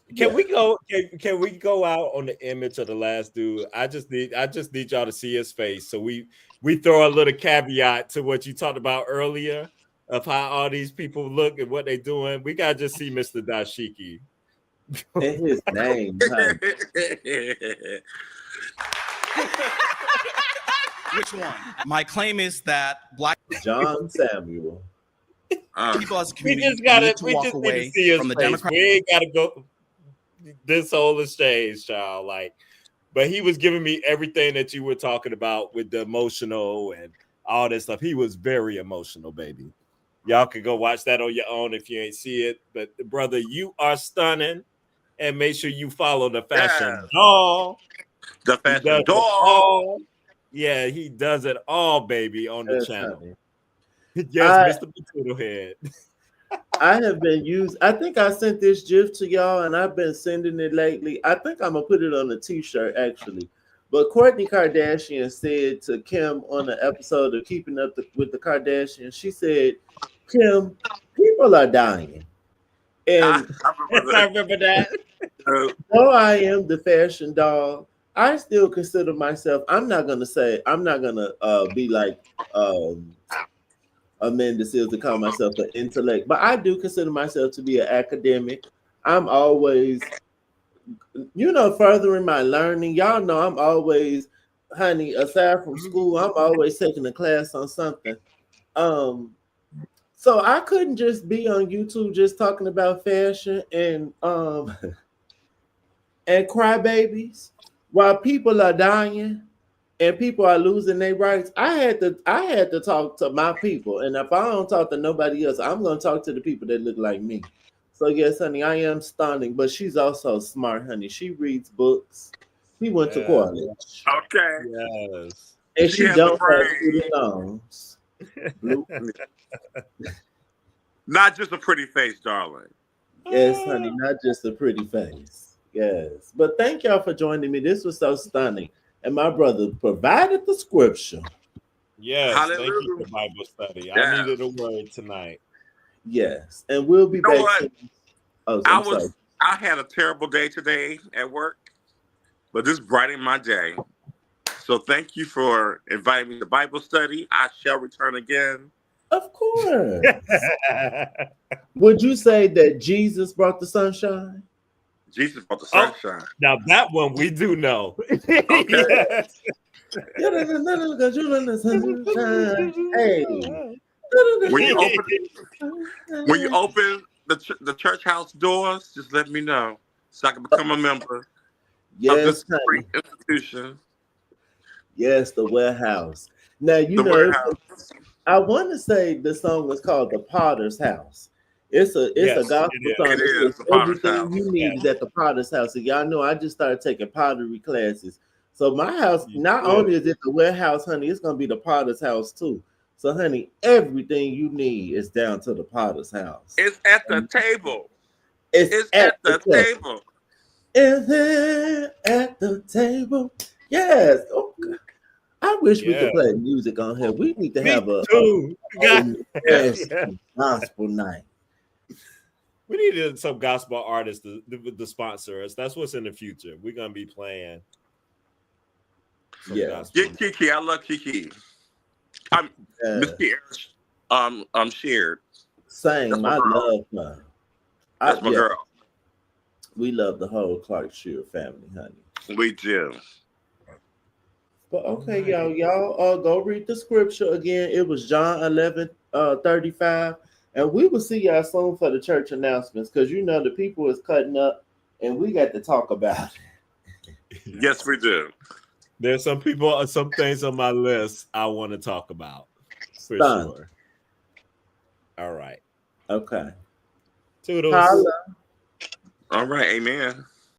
Yeah. Can we go? Can we go out on the image of the last dude? I just need y'all to see his face. So we throw a little caveat to what you talked about earlier of how all these people look and what they're doing. We gotta just see Mr. Dashiki. And his name, honey. Which one? My claim is that Black John Samuel. people as a We community just gotta need to we walk just need to away see his from the face. Democrat. We ain't gotta go this whole exchange, child. Like, but he was giving me everything that you were talking about with the emotional and all that stuff. He was very emotional, baby. Y'all can go watch that on your own if you ain't see it. But brother, you are stunning. And make sure you follow the fashion Yes. doll. The He does fashion it dog. all. Yeah, he does it all, baby, on the Yes, channel. honey. Yes, I Mr. Potato Head. I have been used. I think I sent this GIF to y'all, and I've been sending it lately. I think I'm gonna put it on a T-shirt actually. But Kourtney Kardashian said to Kim on the episode of Keeping Up with the Kardashians, she said, "Kim, people are dying, I and Yes, I remember that. though I am the fashion doll, I still consider myself. I'm not gonna be like Amanda Seals to call myself an intellect, but I do consider myself to be an academic. I'm always, furthering my learning. Y'all know I'm always, honey, aside from school, I'm always taking a class on something. Um, so I couldn't just be on YouTube just talking about fashion and and crybabies while people are dying and people are losing their rights. I had to talk to my people, and if I don't talk to nobody else, I'm gonna talk to the people that look like me. So yes, honey, I am stunning, but she's also smart, honey. She reads books. She went to Yeah. college, Okay. Yes. and She she has a don't have brain. student loans. Blue. Not just a pretty face, darling. Yes, honey, not just a pretty face. Yes, but thank y'all for joining me. This was so stunning, and my brother provided the scripture. Yes, thank you Hallelujah. for Bible study. I Yeah. needed a word tonight. Yes, and we'll be You know back what? soon. Oh, I'm sorry. I had a terrible day today at work, but this brightened my day. So thank you for inviting me to Bible study. I shall return again. Of course. Would you say that Jesus brought the sunshine? Jesus brought the Oh, sunshine. now that one we do know. Okay. Yes. Hey. When you open the church house doors, just let me know so I can become a member of Yes, this great honey. institution, Yes, the warehouse. Now the warehouse. I want to say the song was called "The Potter's House." It's a Yes, it gospel is. song. It It says is the Potter's everything house. you need is Yes. at the Potter's House. And y'all know I just started taking pottery classes. So my house, You not did. only is it the warehouse, honey, it's gonna be the Potter's house too. So, honey, everything you need is down to the Potter's house. It's at the table. It's It's at at the the table. table. Is it at the table? Yes. Oh, God. I wish we Yeah. could play music on here. We need to Me have a too. God. Yes. Yeah. gospel night. We needed some gospel artists to sponsor us. That's what's in the future. We're gonna be playing some Yeah. gospel. Get Kiki. I love Kiki. I'm Miss Uh, Pierre. Shared. Same. That's my I girl. love her. That's my girl. We love the whole Clark Sheard family, honey. We do. But okay, y'all go read the scripture again. It was John 11:35. And we will see y'all soon for the church announcements, because you know the people is cutting up and we got to talk about it. Yes, we do. There's some things on my list I want to talk about for sure. All right. Okay. Toodles. Holla. All right, amen.